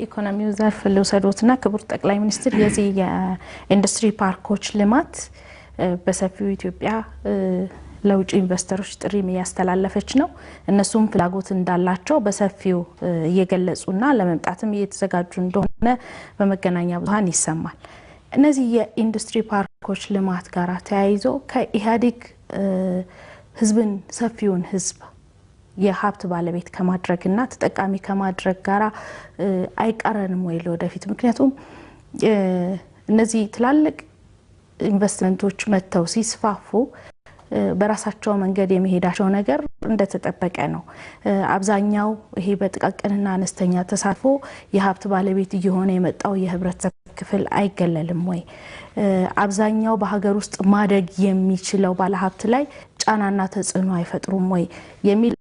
ኢኮኖሚው ዘርፍ ለውሰዶትና ክቡር ጠቅላይ ሚኒስትር የዚህ የኢንዱስትሪ ፓርኮች ልማት በሰፊው ኢትዮጵያ ለውጭ ኢንቨስተሮች ጥሪ ያስተላለፈች ነው እነሱም ፍላጎት እንዳላቸው በሰፊው እየገለጹና ለመምጣትም እየተዘጋጁ እንደሆነ በመገናኛ ብዙሃን ይሰማል እነዚህ የኢንዱስትሪ ፓርኮች ልማት ጋር ተያይዞ ከኢህአዴግ ህዝብን ሰፊውን ህዝብ የሀብት ባለቤት ከማድረግና ተጠቃሚ ከማድረግ ጋራ አይቀረንም ወይ ለወደፊት ምክንያቱም እነዚህ ትላልቅ ኢንቨስትመንቶች መተው ሲስፋፉ በራሳቸው መንገድ የሚሄዳቸው ነገር እንደተጠበቀ ነው አብዛኛው ይሄ በጥቃቅንና አነስተኛ ተሳትፎ የሀብት ባለቤት እየሆነ የመጣው የህብረተሰብ ክፍል አይገለልም ወይ አብዛኛው በሀገር ውስጥ ማደግ የሚችለው ባለሀብት ላይ ጫናና ተጽዕኖ አይፈጥሩም ወይ የሚል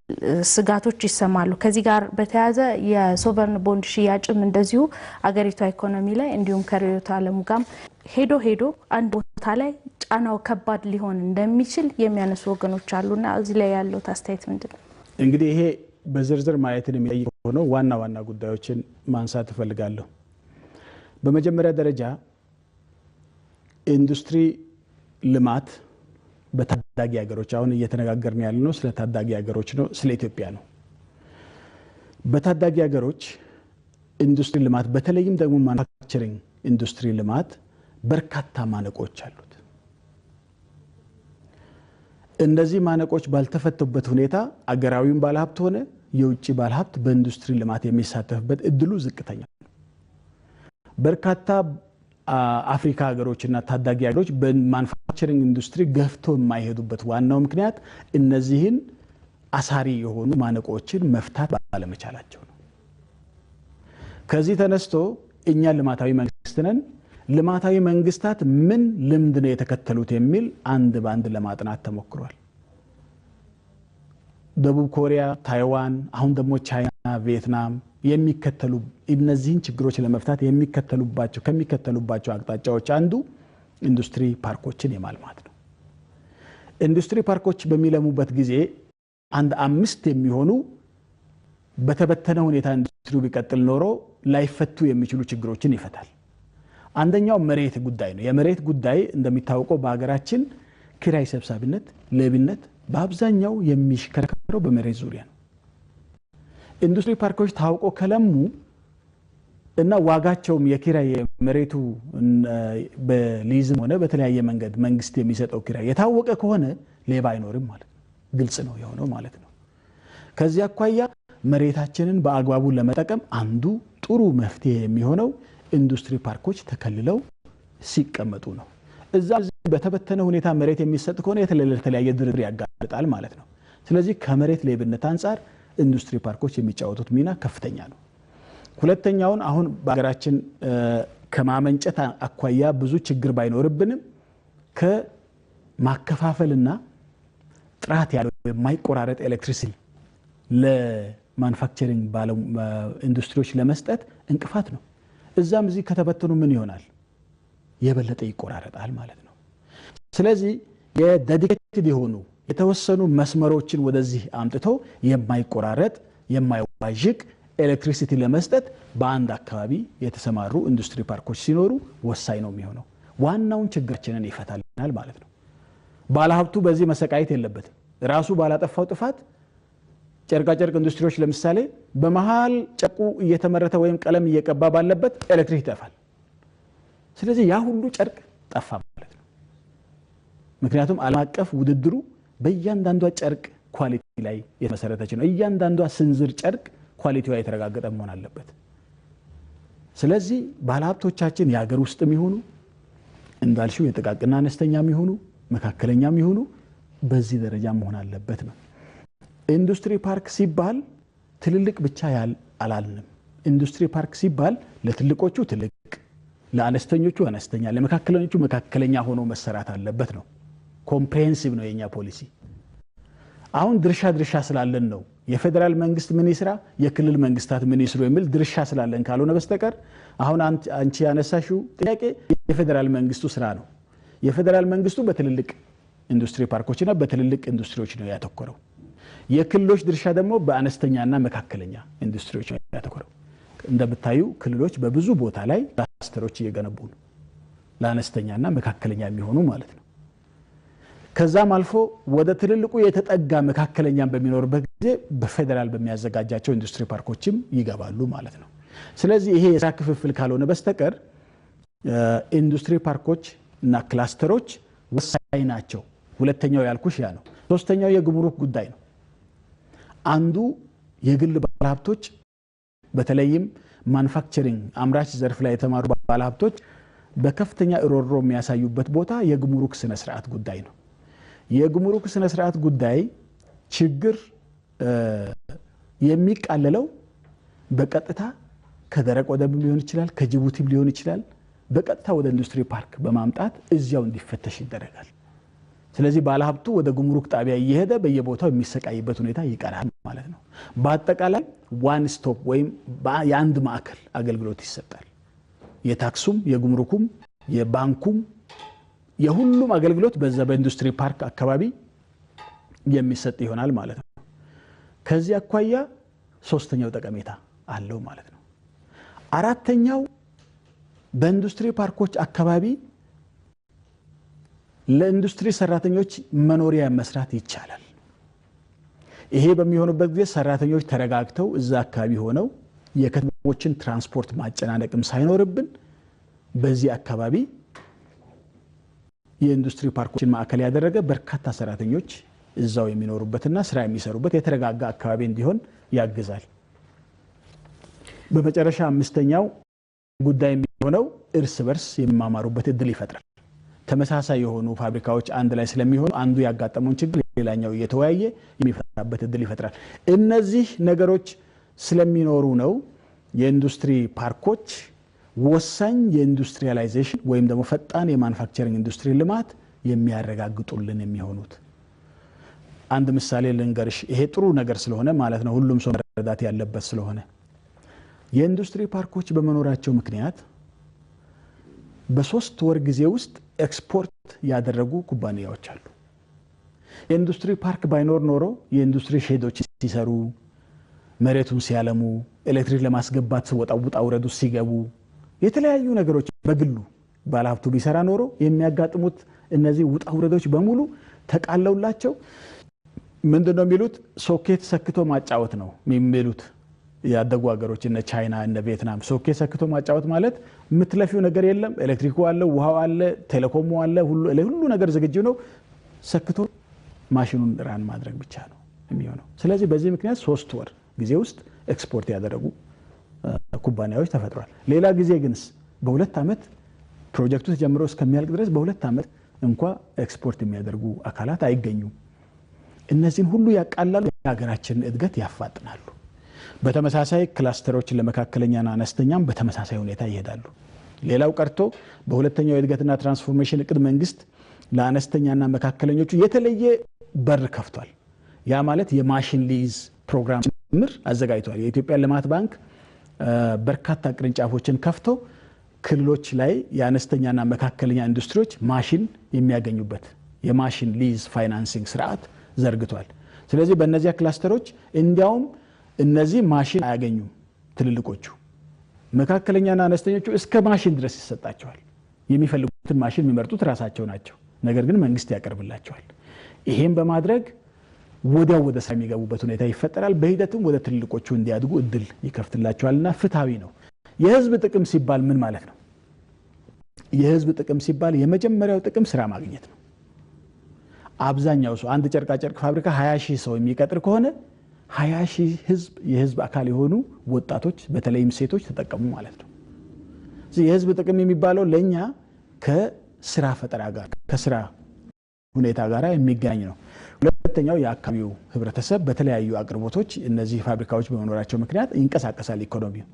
ስጋቶች ይሰማሉ ከዚህ ጋር በተያያዘ የሶቨርን ቦንድ ሽያጭም እንደዚሁ አገሪቷ ኢኮኖሚ ላይ እንዲሁም ከሪዮት ዓለሙ ጋር ሄዶ አንድ ቦታ ላይ ጫናው ከባድ ሊሆን እንደሚችል የሚያነሱ ወገኖች አሉና እዚህ ላይ ያለው አስተያየት ምንድነው እንግዲህ ይሄ በዝርዝር ማየትን የሚጠይቀው ነው ዋና ጉዳዮችን ማንሳት ፈልጋለሁ በመጀመሪያ ደረጃ ኢንዱስትሪ ልማት በታዳጊ ሀገሮች አሁን እየተነጋገርን ያለነው ስለ ታዳጊ ሀገሮች ነው ስለ ኢትዮጵያ ነው በታዳጊ ሀገሮች ኢንዱስትሪ ልማት በተለይም ደግሞ ማኑፋክቸሪንግ ኢንዱስትሪ ልማት በርካታ ማነቆች አሉት እነዚህ ማነቆች ባልተፈቱበት ሁኔታ አገራዊም ባለሀብት ሆነ የውጭ ባለሀብት በኢንዱስትሪ ልማት የሚሳተፍበት እድሉ ዝቅተኛ ነው በርካታ አፍሪካ ሀገሮችና ታዳጊ ሀገሮች በማኑፋክቸሪንግ ኢንዱስትሪ ገፍቶ የማይሄዱበት ዋናው ምክንያት እነዚህን አሳሪ የሆኑ ማነቆችን መፍታት ባለመቻላቸው ነው ከዚህ ተነስቶ እኛ ልማታዊ መንግስት ነን ልማታዊ መንግስታት ምን ልምድ ነው የተከተሉት የሚል አንድ ባንድ ለማጥናት ተሞክሯል ደቡብ ኮሪያ ታይዋን አሁን ደግሞ ቻይና ቪየትናም የሚከተሉ እነዚህን ችግሮች ለመፍታት ከሚከተሉባቸው አቅጣጫዎች አንዱ ኢንዱስትሪ ፓርኮችን የማልማት ነው ኢንዱስትሪ ፓርኮች በሚለሙበት ጊዜ አንድ 5 የሚሆኑ በተበተነ ሁኔታ ኢንዱስትሪው ቢቀጥል ኖሮ ላይፈቱ የሚችሉ ችግሮችን ይፈታል አንደኛው መሬት ጉዳይ ነው የመሬት ጉዳይ እንደሚታወቀው በአገራችን ኪራይ ሰብሳቢነት ለብነት በአብዛኛው የሚሽከረከረው በመሬት ዙሪያ ነው ኢንዱስትሪ ፓርኮች ታውቆ ከለሙ እና ዋጋቸውም የኪራይ መሬቱ በሊዝም ሆነ በተለያየ መንገድ መንግስት የሚሰጠው ኪራይ የታወቀ ከሆነ ሌባ አይኖርም ማለት ግልጽ ነው የሆነው ማለት ነው ከዚህ አኳያ መሬታችንን በአግባቡ ለመጠቀም አንዱ ጥሩ መፍትሄ የሚሆነው ኢንዱስትሪ ፓርኮች ተከልለው ሲቀመጡ ነው እዛ በተበተነ ሁኔታ መሬት የሚሰጥ ከሆነ የተለያየ ድርድር ያጋልጣል ማለት ነው ስለዚህ ከመሬት ሌብነት አንፃር ኢንዱስትሪ ፓርኮች የሚጫወቱት ሚና ከፍተኛ ነው ሁለተኛውን አሁን በአገራችን ከማመንጨት አኳያ ብዙ ችግር ባይኖርብንም ከማከፋፈልና ጥራት ያለው የማይቆራረጥ ኤሌክትሪሲቲ ለማኑፋክቸሪንግ ኢንዱስትሪዎች ለመስጠት እንቅፋት ነው እዛም እዚህ ከተበተኑ ምን ይሆናል የበለጠ ይቆራረጣል ማለት ነው ስለዚህ የዴዲኬትድ የሆኑ የተወሰኑ መስመሮችን ወደዚህ አምጥቶ የማይቆራረጥ የማይዋዥቅ ኤሌክትሪሲቲ ለመስጠት በአንድ አካባቢ የተሰማሩ ኢንዱስትሪ ፓርኮች ሲኖሩ ወሳኝ ነው የሚሆነው ዋናውን ችግርችንን ይፈታልናል ማለት ነው ባለሀብቱ በዚህ መሰቃየት የለበትም ራሱ ባላጠፋው ጥፋት ጨርቃጨርቅ ኢንዱስትሪዎች ለምሳሌ በመሃል ጨቁ እየተመረተ ወይም ቀለም እየቀባ ባለበት ኤሌክትሪክ ይጠፋል ስለዚህ ያ ሁሉ ጨርቅ ጠፋ ማለት ነው ምክንያቱም ዓለም አቀፍ ውድድሩ በእያንዳንዷ ጨርቅ ኳሊቲ ላይ የተመሰረተች ነው እያንዳንዷ ስንዝር ጨርቅ ኳሊቲዋ የተረጋገጠ መሆን አለበት ስለዚህ ባለሀብቶቻችን የሀገር ውስጥም ይሁኑ እንዳልሽው የጥቃቅንና አነስተኛም ይሁኑ መካከለኛም ይሁኑ በዚህ ደረጃ መሆን አለበት ነው ኢንዱስትሪ ፓርክ ሲባል ትልልቅ ብቻ አላልንም ኢንዱስትሪ ፓርክ ሲባል ለትልቆቹ ትልቅ ለአነስተኞቹ አነስተኛ ለመካከለኞቹ መካከለኛ ሆኖ መሰራት አለበት ነው ኮምፕሬሄንሲቭ ነው የኛ ፖሊሲ አሁን ድርሻ ስላለን ነው የፌደራል መንግስት ምን ይስራ የክልል መንግስታት ምን ይስሩ የሚል ድርሻ ስላለን ካልሆነ በስተቀር አሁን አንቺ ያነሳሽው ጥያቄ የፌደራል መንግስቱ ስራ ነው የፌደራል መንግስቱ በትልልቅ ኢንዱስትሪ ፓርኮችና በትልልቅ ኢንዱስትሪዎች ነው ያተኮረው የክልሎች ድርሻ ደግሞ በአነስተኛና መካከለኛ ኢንዱስትሪዎች ነው ያተኮረው እንደምታዩ ክልሎች በብዙ ቦታ ላይ ክላስተሮች እየገነቡ ነው ለአነስተኛና መካከለኛ የሚሆኑ ማለት ነው። ከዛም አልፎ ወደ ትልልቁ የተጠጋ መካከለኛም በሚኖርበት ጊዜ በፌደራል በሚያዘጋጃቸው ኢንዱስትሪ ፓርኮችም ይገባሉ ማለት ነው። ስለዚህ ይሄ የስራ ክፍፍል ካልሆነ በስተቀር ኢንዱስትሪ ፓርኮች እና ክላስተሮች ወሳኝ ናቸው። ሁለተኛው ያልኩሽ ያ ነው። ሶስተኛው የጉምሩክ ጉዳይ ነው። አንዱ የግል ባለሀብቶች በተለይም ማኑፋክቸሪንግ አምራች ዘርፍ ላይ የተማሩ ባለሀብቶች በከፍተኛ እሮሮ የሚያሳዩበት ቦታ የጉምሩክ ስነ ስርዓት ጉዳይ ነው። የጉምሩክ ስነ ስርዓት ጉዳይ ችግር የሚቃለለው በቀጥታ ከደረቅ ወደብ ሊሆን ይችላል፣ ከጅቡቲም ሊሆን ይችላል። በቀጥታ ወደ ኢንዱስትሪ ፓርክ በማምጣት እዚያው እንዲፈተሽ ይደረጋል። ስለዚህ ባለሀብቱ ወደ ጉምሩክ ጣቢያ እየሄደ በየቦታው የሚሰቃይበት ሁኔታ ይቀራል ማለት ነው። በአጠቃላይ ዋን ስቶፕ ወይም የአንድ ማዕከል አገልግሎት ይሰጣል። የታክሱም፣ የጉምሩኩም፣ የባንኩም የሁሉም አገልግሎት በዛ በኢንዱስትሪ ፓርክ አካባቢ የሚሰጥ ይሆናል ማለት ነው። ከዚህ አኳያ ሶስተኛው ጠቀሜታ አለው ማለት ነው። አራተኛው በኢንዱስትሪ ፓርኮች አካባቢ ለኢንዱስትሪ ሰራተኞች መኖሪያ መስራት ይቻላል። ይሄ በሚሆንበት ጊዜ ሰራተኞች ተረጋግተው እዛ አካባቢ ሆነው የከተሞችን ትራንስፖርት ማጨናነቅም ሳይኖርብን በዚህ አካባቢ የኢንዱስትሪ ፓርኮችን ማዕከል ያደረገ በርካታ ሰራተኞች እዛው የሚኖሩበትና ስራ የሚሰሩበት የተረጋጋ አካባቢ እንዲሆን ያግዛል። በመጨረሻ አምስተኛው ጉዳይ የሚሆነው እርስ በርስ የሚማማሩበት እድል ይፈጥራል። ተመሳሳይ የሆኑ ፋብሪካዎች አንድ ላይ ስለሚሆኑ አንዱ ያጋጠመውን ችግር ሌላኛው እየተወያየ የሚፈታበት እድል ይፈጥራል። እነዚህ ነገሮች ስለሚኖሩ ነው የኢንዱስትሪ ፓርኮች ወሳኝ የኢንዱስትሪያላይዜሽን ወይም ደግሞ ፈጣን የማኑፋክቸሪንግ ኢንዱስትሪ ልማት የሚያረጋግጡልን የሚሆኑት። አንድ ምሳሌ ልንገርሽ፣ ይሄ ጥሩ ነገር ስለሆነ ማለት ነው ሁሉም ሰው መረዳት ያለበት ስለሆነ የኢንዱስትሪ ፓርኮች በመኖራቸው ምክንያት በ3 ወር ጊዜ ውስጥ ኤክስፖርት ያደረጉ ኩባንያዎች አሉ። የኢንዱስትሪ ፓርክ ባይኖር ኖሮ የኢንዱስትሪ ሼዶች ሲሰሩ፣ መሬቱን ሲያለሙ፣ ኤሌክትሪክ ለማስገባት ወጣ ውረዱ ሲገቡ፣ የተለያዩ ነገሮች በግሉ ባለሀብቱ ቢሰራ ኖሮ የሚያጋጥሙት እነዚህ ውጣ ውረዶች በሙሉ ተቃለውላቸው ምንድነው የሚሉት ሶኬት ሰክቶ ማጫወት ነው የሚሉት ያደጉ ሀገሮች እነ ቻይና እነ ቪየትናም። ሶኬት ሰክቶ ማጫወት ማለት የምትለፊው ነገር የለም፣ ኤሌክትሪኩ አለ፣ ውሃው አለ፣ ቴሌኮሙ አለ፣ ሁሉ ነገር ዝግጁ ነው። ሰክቶ ማሽኑን ራን ማድረግ ብቻ ነው የሚሆነው። ስለዚህ በዚህ ምክንያት 3 ወር ጊዜ ውስጥ ኤክስፖርት ያደረጉ ኩባንያዎች ተፈጥሯል። ሌላ ጊዜ ግንስ በ2 ዓመት ፕሮጀክቱ ተጀምሮ እስከሚያልቅ ድረስ በ2 ዓመት እንኳ ኤክስፖርት የሚያደርጉ አካላት አይገኙም። እነዚህን ሁሉ ያቃላሉ፣ የሀገራችንን እድገት ያፋጥናሉ። በተመሳሳይ ክላስተሮችን ለመካከለኛና አነስተኛም በተመሳሳይ ሁኔታ ይሄዳሉ። ሌላው ቀርቶ በሁለተኛው የእድገትና ትራንስፎርሜሽን እቅድ መንግስት ለአነስተኛና መካከለኞቹ የተለየ በር ከፍቷል። ያ ማለት የማሽን ሊዝ ፕሮግራም ጭምር አዘጋጅቷል። የኢትዮጵያ ልማት ባንክ በርካታ ቅርንጫፎችን ከፍቶ ክልሎች ላይ የአነስተኛና መካከለኛ ኢንዱስትሪዎች ማሽን የሚያገኙበት የማሽን ሊዝ ፋይናንሲንግ ስርዓት ዘርግቷል። ስለዚህ በእነዚያ ክላስተሮች እንዲያውም እነዚህ ማሽን አያገኙም ትልልቆቹ፣ መካከለኛና አነስተኞቹ እስከ ማሽን ድረስ ይሰጣቸዋል። የሚፈልጉትን ማሽን የሚመርጡት ራሳቸው ናቸው። ነገር ግን መንግስት ያቀርብላቸዋል። ይሄን በማድረግ ወዲያው ወደ ስራ የሚገቡበት ሁኔታ ይፈጠራል። በሂደቱም ወደ ትልልቆቹ እንዲያድጉ እድል ይከፍትላቸዋልና ፍትሃዊ ነው። የህዝብ ጥቅም ሲባል ምን ማለት ነው? የህዝብ ጥቅም ሲባል የመጀመሪያው ጥቅም ስራ ማግኘት ነው። አብዛኛው ሰው አንድ ጨርቃ ጨርቅ ፋብሪካ 20,000 ሰው የሚቀጥር ከሆነ 20,000 ህዝብ የህዝብ አካል የሆኑ ወጣቶች በተለይም ሴቶች ተጠቀሙ ማለት ነው። ስለዚህ የህዝብ ጥቅም የሚባለው ለኛ ከስራ ፈጠራ ጋር ከስራ ሁኔታ ጋር የሚገናኝ ነው። ሁለተኛው የአካባቢው ህብረተሰብ በተለያዩ አቅርቦቶች እነዚህ ፋብሪካዎች በመኖራቸው ምክንያት ይንቀሳቀሳል። ኢኮኖሚው፣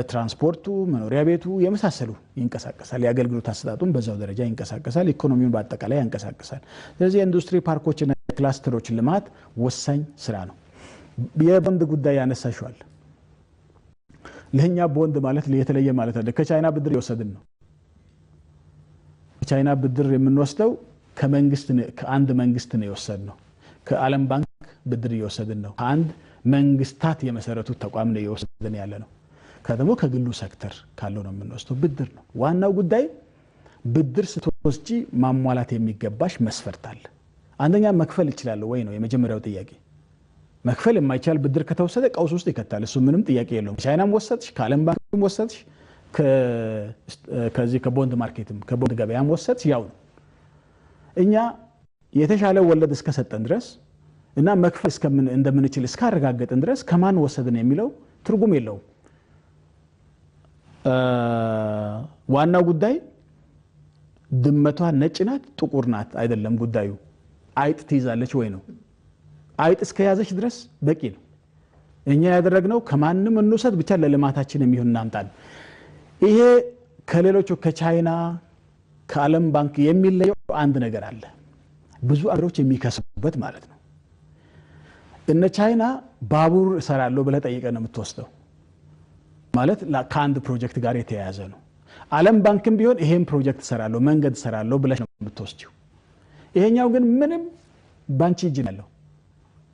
ትራንስፖርቱ፣ መኖሪያ ቤቱ የመሳሰሉ ይንቀሳቀሳል። የአገልግሎት አሰጣጡም በዛው ደረጃ ይንቀሳቀሳል። ኢኮኖሚውን በአጠቃላይ ያንቀሳቀሳል። ስለዚህ የኢንዱስትሪ ፓርኮችና ክላስተሮች ልማት ወሳኝ ስራ ነው። የቦንድ ጉዳይ ያነሳሽዋል። ለኛ ቦንድ ማለት የተለየ ማለት አይደለም። ከቻይና ብድር የወሰድን ነው። ከቻይና ብድር የምንወስደው ከአንድ መንግስት ነው የወሰድነው። ከዓለም ባንክ ብድር የወሰድን ነው። አንድ መንግስታት የመሰረቱት ተቋም ነው የወሰድን ያለ ነው። ከደሞ ከግሉ ሴክተር ካለው ነው የምንወስደው ብድር ነው ዋናው ጉዳይ ብድር ስትወስጂ ማሟላት የሚገባሽ መስፈርት አለ አንደኛ መክፈል ይችላል ወይ ነው የመጀመሪያው ጥያቄ መክፈል የማይቻል ብድር ከተወሰደ ቀውስ ውስጥ ይከታል እሱ ምንም ጥያቄ የለውም ቻይናም ወሰድሽ ከዓለም ባንክም ወሰድሽ ከዚህ ከቦንድ ማርኬትም ከቦንድ ገበያም ወሰድሽ ያው ነው እኛ የተሻለ ወለድ እስከሰጠን ድረስ እና መክፈል እስከምን እንደምንችል እስካረጋገጥን ድረስ ከማን ወሰድን የሚለው ትርጉም የለውም ዋናው ጉዳይ ድመቷ ነጭ ናት ጥቁር ናት አይደለም ጉዳዩ አይጥ ትይዛለች ወይ ነው አይጥ እስከያዘች ድረስ በቂ ነው እኛ ያደረግነው ከማንም እንውሰድ ብቻ ለልማታችን የሚሆን እናምጣን ይሄ ከሌሎቹ ከቻይና ከዓለም ባንክ የሚለየው አንድ ነገር አለ ብዙ አገሮች የሚከስቡበት ማለት ነው እነ ቻይና ባቡር ሰራለው ብለ ጠይቀ ነው የምትወስደው ማለት ከአንድ ፕሮጀክት ጋር የተያያዘ ነው ዓለም ባንክም ቢሆን ይሄን ፕሮጀክት ሰራለው መንገድ ሰራለው ብለሽ ነው የምትወስጂው ይሄኛው ግን ምንም ባንቺ እጅ ነው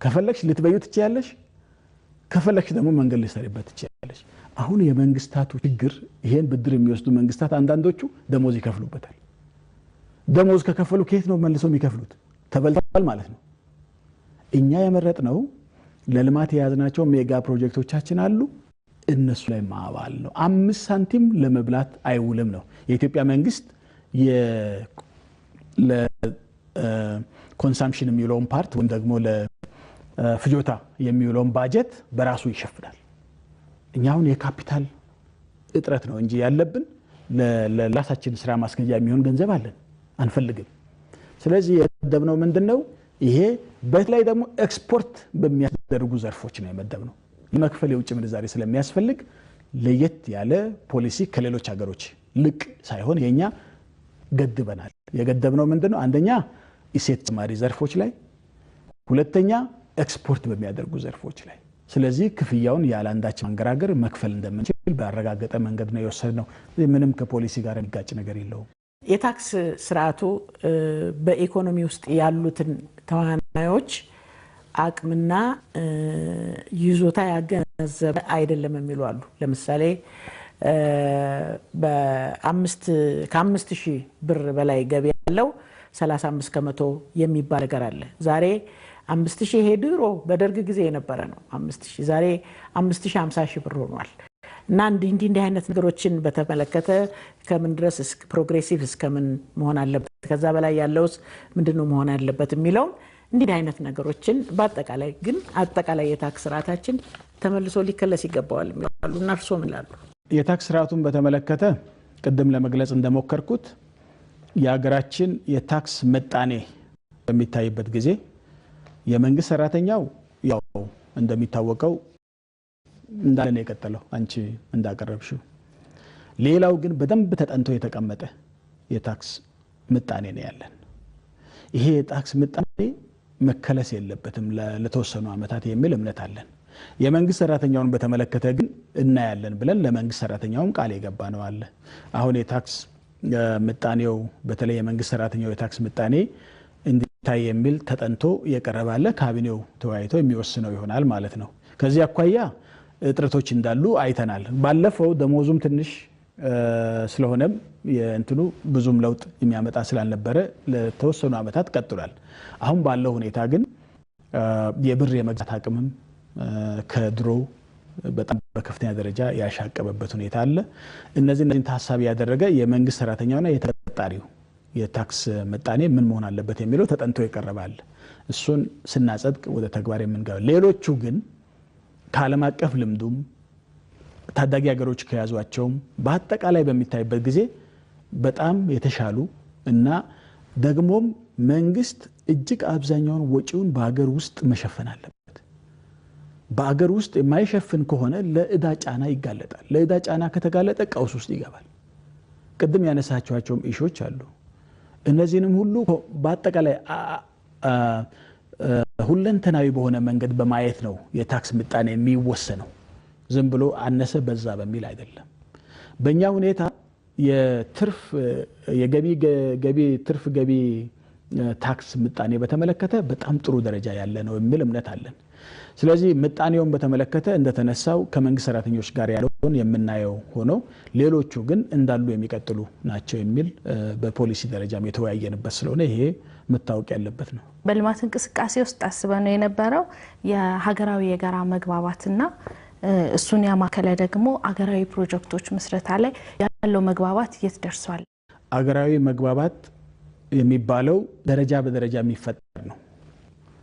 ከፈለክሽ ልትበዩ ትችያለሽ ከፈለክሽ ደግሞ መንገድ ልትሰሪበት ትችያለሽ አሁን የመንግስታቱ ችግር ይሄን ብድር የሚወስዱ መንግስታት አንዳንዶቹ ደሞዝ ይከፍሉበታል ደሞዝ ከከፈሉ ከየት ነው መልሰው የሚከፍሉት ተበልተዋል ማለት ነው እኛ የመረጥነው ለልማት የያዝናቸው ሜጋ ፕሮጀክቶቻችን አሉ እነሱ ላይ ማባል ነው 5 ሳንቲም ለመብላት አይውልም ነው የኢትዮጵያ መንግስት ለኮንሰምፕሽን የሚውለውን ፓርት ወይም ደግሞ ለፍጆታ የሚውለውን ባጀት በራሱ ይሸፍናል እኛውን የካፒታል እጥረት ነው እንጂ ያለብን ለራሳችን ስራ ማስገኛ የሚሆን ገንዘብ አለን አንፈልግም ስለዚህ የመደብነው ምንድነው ይሄ በተለይ ደግሞ ኤክስፖርት በሚያደርጉ ዘርፎች ነው የመደብነው ለመክፈል የውጭ ምንዛሪ ስለሚያስፈልግ ለየት ያለ ፖሊሲ ከሌሎች ሀገሮች ልቅ ሳይሆን የኛ ገድበናል የገደብነው ምንድነው አንደኛ እሴት ጨማሪ ዘርፎች ላይ ሁለተኛ ኤክስፖርት በሚያደርጉ ዘርፎች ላይ ስለዚህ ክፍያውን ያላንዳች ማንገራገር መክፈል እንደምንችል ባረጋገጠ መንገድ ነው የወሰድነው ምንም ከፖሊሲ ጋር የሚጋጭ ነገር የለውም የታክስ ስርዓቱ በኢኮኖሚ ውስጥ ያሉትን ተዋናዮች አቅምና ይዞታ ያገናዘበ አይደለም የሚሉ አሉ ለምሳሌ ከ5000 ብር በላይ ገቢ ያለው 35 ከመቶ የሚባል ነገር አለ ዛሬ 5000 ሄድሮ በደርግ ጊዜ የነበረ ነው 5000 ዛሬ 5050 ብር ሆኗል እና እንዲህ አይነት ነገሮችን በተመለከተ ከምን ድረስ ፕሮግሬሲቭ እስከምን መሆን አለበት ከዛ በላይ ያለውስ ምንድነው መሆን ያለበት የሚለው እንዲህ አይነት ነገሮችን በአጠቃላይ ግን አጠቃላይ የታክስ ስርዓታችን ተመልሶ ሊከለስ ይገባዋል ይላሉና እርሶ ምን ይላሉ የታክስ ስርዓቱን በተመለከተ ቀደም ለመግለጽ እንደሞከርኩት የሀገራችን የታክስ መጣኔ በሚታይበት ጊዜ የመንግስት ሰራተኛው ያው እንደሚታወቀው እንዳለ የቀጠለው አንቺ እንዳቀረብሽው ሌላው ግን በደንብ ተጠንቶ የተቀመጠ የታክስ ምጣኔ ነው ያለን ይሄ የታክስ ምጣኔ መከለስ የለበትም ለተወሰኑ አመታት የሚል እምነት አለን የመንግስት ሰራተኛውን በተመለከተ ግን እናያለን ብለን ለመንግስት ሰራተኛውም ቃል የገባ ነው አለ አሁን የታክስ ምጣኔው በተለይ የመንግስት ሰራተኛው የታክስ ምጣኔ እንዲታይ የሚል ተጠንቶ የቀረባለ ካቢኔው ተወያይቶ የሚወስነው ይሆናል ማለት ነው ከዚህ አኳያ እጥረቶች እንዳሉ አይተናል ባለፈው ደሞዙም ትንሽ ስለሆነም የእንትኑ ብዙም ለውጥ የሚያመጣ ስላልነበረ ለተወሰኑ አመታት ቀጥሏል አሁን ባለው ሁኔታ ግን የብር የመግዛት አቅምም ከድሮ በጣም በከፍተኛ ደረጃ ያሻቀበበት ሁኔታ አለ እነዚህን ታሳቢ ያደረገ የመንግስት ሰራተኛውና የተቀጣሪው የታክስ ምጣኔ ምን መሆን አለበት የሚለው ተጠንቶ ይቀርባል እሱን ስናጸድቅ ወደ ተግባር የምንገባው ሌሎቹ ግን ከዓለም አቀፍ ልምዱም ታዳጊ ሀገሮች ከያዟቸው በአጠቃላይ በሚታይበት ጊዜ በጣም የተሻሉ እና ደግሞም መንግስት እጅግ አብዛኛውን ወጪውን በአገር ውስጥ መሸፈን አለበት በአገር ውስጥ የማይሸፍን ከሆነ ለዕዳ ጫና ይጋለጣል ለዕዳ ጫና ከተጋለጠ ቀውስ ውስጥ ይገባል ቅድም ያነሳቸዋቸው ኢሹዎች አሉ እነዚህንም ሁሉ በአጠቃላይ ሁለንተናዊ በሆነ መንገድ በማየት ነው የታክስ ምጣኔ የሚወሰነው ዝም ብሎ አነሰ በዛ በሚል አይደለም በእኛ ሁኔታ የትርፍ የገቢ ትርፍ ገቢ ታክስ ምጣኔ በተመለከተ በጣም ጥሩ ደረጃ ያለ ነው የሚል እምነት አለን። ስለዚህ ምጣኔውን በተመለከተ እንደተነሳው ከመንግስት ሰራተኞች ጋር ያለውን የምናየው ሆኖ ሌሎቹ ግን እንዳሉ የሚቀጥሉ ናቸው የሚል በፖሊሲ ደረጃም የተወያየንበት ስለሆነ ይሄ መታወቅ ያለበት ነው። በልማት እንቅስቃሴ ውስጥ አስበነው የነበረው የሀገራዊ የጋራ መግባባትና እሱን ያማከለ ደግሞ አገራዊ ፕሮጀክቶች መስረታ ላይ ያለው መግባባት የት ደርሷል? አገራዊ መግባባት የሚባለው ደረጃ በደረጃ የሚፈጠር ነው።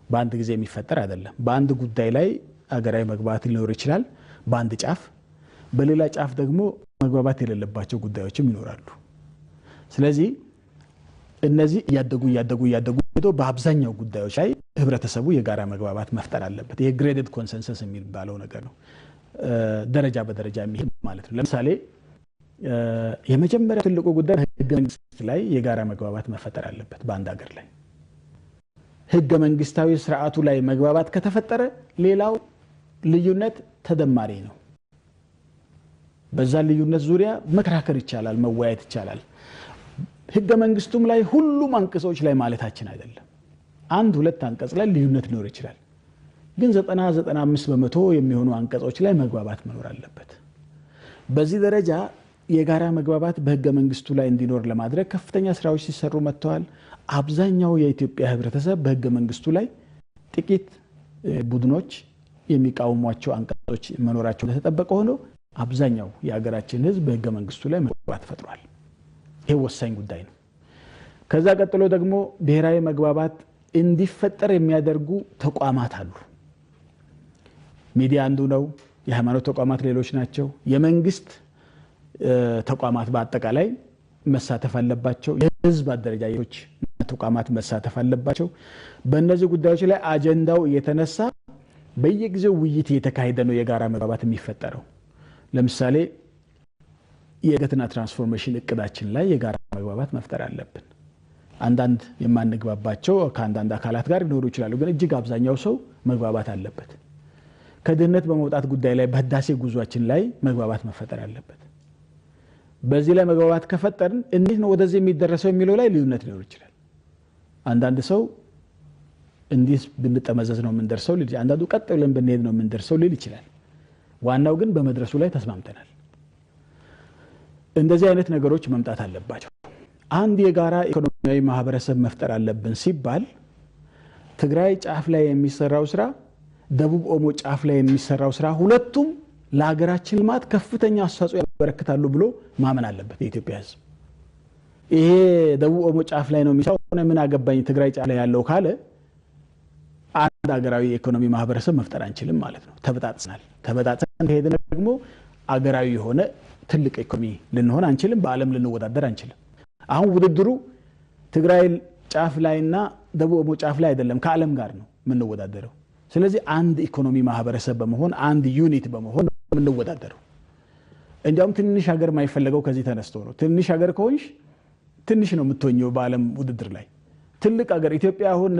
በአንድ ጊዜ የሚፈጠር አይደለም። በአንድ ጉዳይ ላይ አገራዊ መግባባት ሊኖር ይችላል በአንድ ጫፍ፣ በሌላ ጫፍ ደግሞ መግባባት የሌለባቸው ጉዳዮችም ይኖራሉ። ስለዚህ እነዚህ እያደጉ ሄዶ በአብዛኛው ጉዳዮች ላይ ህብረተሰቡ የጋራ መግባባት መፍጠር አለበት። ይሄ ግሬድድ ኮንሰንሰስ የሚባለው ነገር ነው። ደረጃ በደረጃ የሚሄድ ማለት ነው። ለምሳሌ የመጀመሪያ ትልቁ ጉዳይ ህገ መንግስት ላይ የጋራ መግባባት መፈጠር አለበት። በአንድ ሀገር ላይ ህገ መንግስታዊ ስርዓቱ ላይ መግባባት ከተፈጠረ ሌላው ልዩነት ተደማሪ ነው። በዛ ልዩነት ዙሪያ መከራከር ይቻላል፣ መወያየት ይቻላል። ህገ መንግስቱም ላይ ሁሉም አንቀጾች ላይ ማለታችን አይደለም። አንድ ሁለት አንቀጽ ላይ ልዩነት ሊኖር ይችላል። ግን 90-95% የሚሆኑ አንቀጾች ላይ መግባባት መኖር አለበት። በዚህ ደረጃ የጋራ መግባባት በህገ መንግስቱ ላይ እንዲኖር ለማድረግ ከፍተኛ ስራዎች ሲሰሩ መጥተዋል። አብዛኛው የኢትዮጵያ ህብረተሰብ በህገ መንግስቱ ላይ ጥቂት ቡድኖች የሚቃወሟቸው አንቀጾች መኖራቸው ተጠበቀ ሆኖ አብዛኛው የሀገራችን ህዝብ በህገ መንግስቱ ላይ መግባባት ፈጥሯል። ይሄ ወሳኝ ጉዳይ ነው። ከዛ ቀጥሎ ደግሞ ብሔራዊ መግባባት እንዲፈጠር የሚያደርጉ ተቋማት አሉ። ሚዲያ አንዱ ነው። የሃይማኖት ተቋማት ሌሎች ናቸው። የመንግስት ተቋማት በአጠቃላይ መሳተፍ አለባቸው። የህዝብ አደረጃጀቶች ተቋማት መሳተፍ አለባቸው። በእነዚህ ጉዳዮች ላይ አጀንዳው እየተነሳ በየጊዜው ውይይት እየተካሄደ ነው የጋራ መግባባት የሚፈጠረው። ለምሳሌ የእድገትና ትራንስፎርሜሽን እቅዳችን ላይ የጋራ መግባባት መፍጠር አለብን። አንዳንድ የማንግባባቸው ከአንዳንድ አካላት ጋር ሊኖሩ ይችላሉ፣ ግን እጅግ አብዛኛው ሰው መግባባት አለበት። ከድህነት በመውጣት ጉዳይ ላይ በህዳሴ ጉዟችን ላይ መግባባት መፈጠር አለበት። በዚህ ላይ መግባባት ከፈጠርን እንዴት ነው ወደዚህ የሚደረሰው የሚለው ላይ ልዩነት ሊኖር ይችላል። አንዳንድ ሰው እንዲህ ብንጠመዘዝ ነው የምንደርሰው ሊል ይችላል። አንዳንዱ ቀጥ ብለን ብንሄድ ነው የምንደርሰው ሊል ይችላል። ዋናው ግን በመድረሱ ላይ ተስማምተናል። እንደዚህ አይነት ነገሮች መምጣት አለባቸው። አንድ የጋራ ኢኮኖሚያዊ ማህበረሰብ መፍጠር አለብን ሲባል ትግራይ ጫፍ ላይ የሚሰራው ስራ፣ ደቡብ ኦሞ ጫፍ ላይ የሚሰራው ስራ ሁለቱም ለሀገራችን ልማት ከፍተኛ አስተዋጽኦ ያበረክታሉ ብሎ ማመን አለበት የኢትዮጵያ ህዝብ። ይሄ ደቡብ ኦሞ ጫፍ ላይ ነው የሚሰራው ምን አገባኝ ትግራይ ጫፍ ላይ ያለው ካለ አንድ ሀገራዊ ኢኮኖሚ ማህበረሰብ መፍጠር አንችልም ማለት ነው። ተበጣጥሰን ሄደን ደግሞ አገራዊ የሆነ ትልቅ ኢኮኖሚ ልንሆን አንችልም። በአለም ልንወዳደር አንችልም። አሁን ውድድሩ ትግራይ ጫፍ ላይና ደቡብ ኦሞ ጫፍ ላይ አይደለም፣ ከዓለም ጋር ነው የምንወዳደረው። ስለዚህ አንድ ኢኮኖሚ ማህበረሰብ በመሆን አንድ ዩኒት በመሆን የምንወዳደረው። እንዲያውም ትንሽ ሀገር ማይፈለገው ከዚህ ተነስቶ ነው። ትንሽ ሀገር ከሆንሽ ትንሽ ነው የምትሆኚው በአለም ውድድር ላይ። ትልቅ ሀገር ኢትዮጵያ አሁን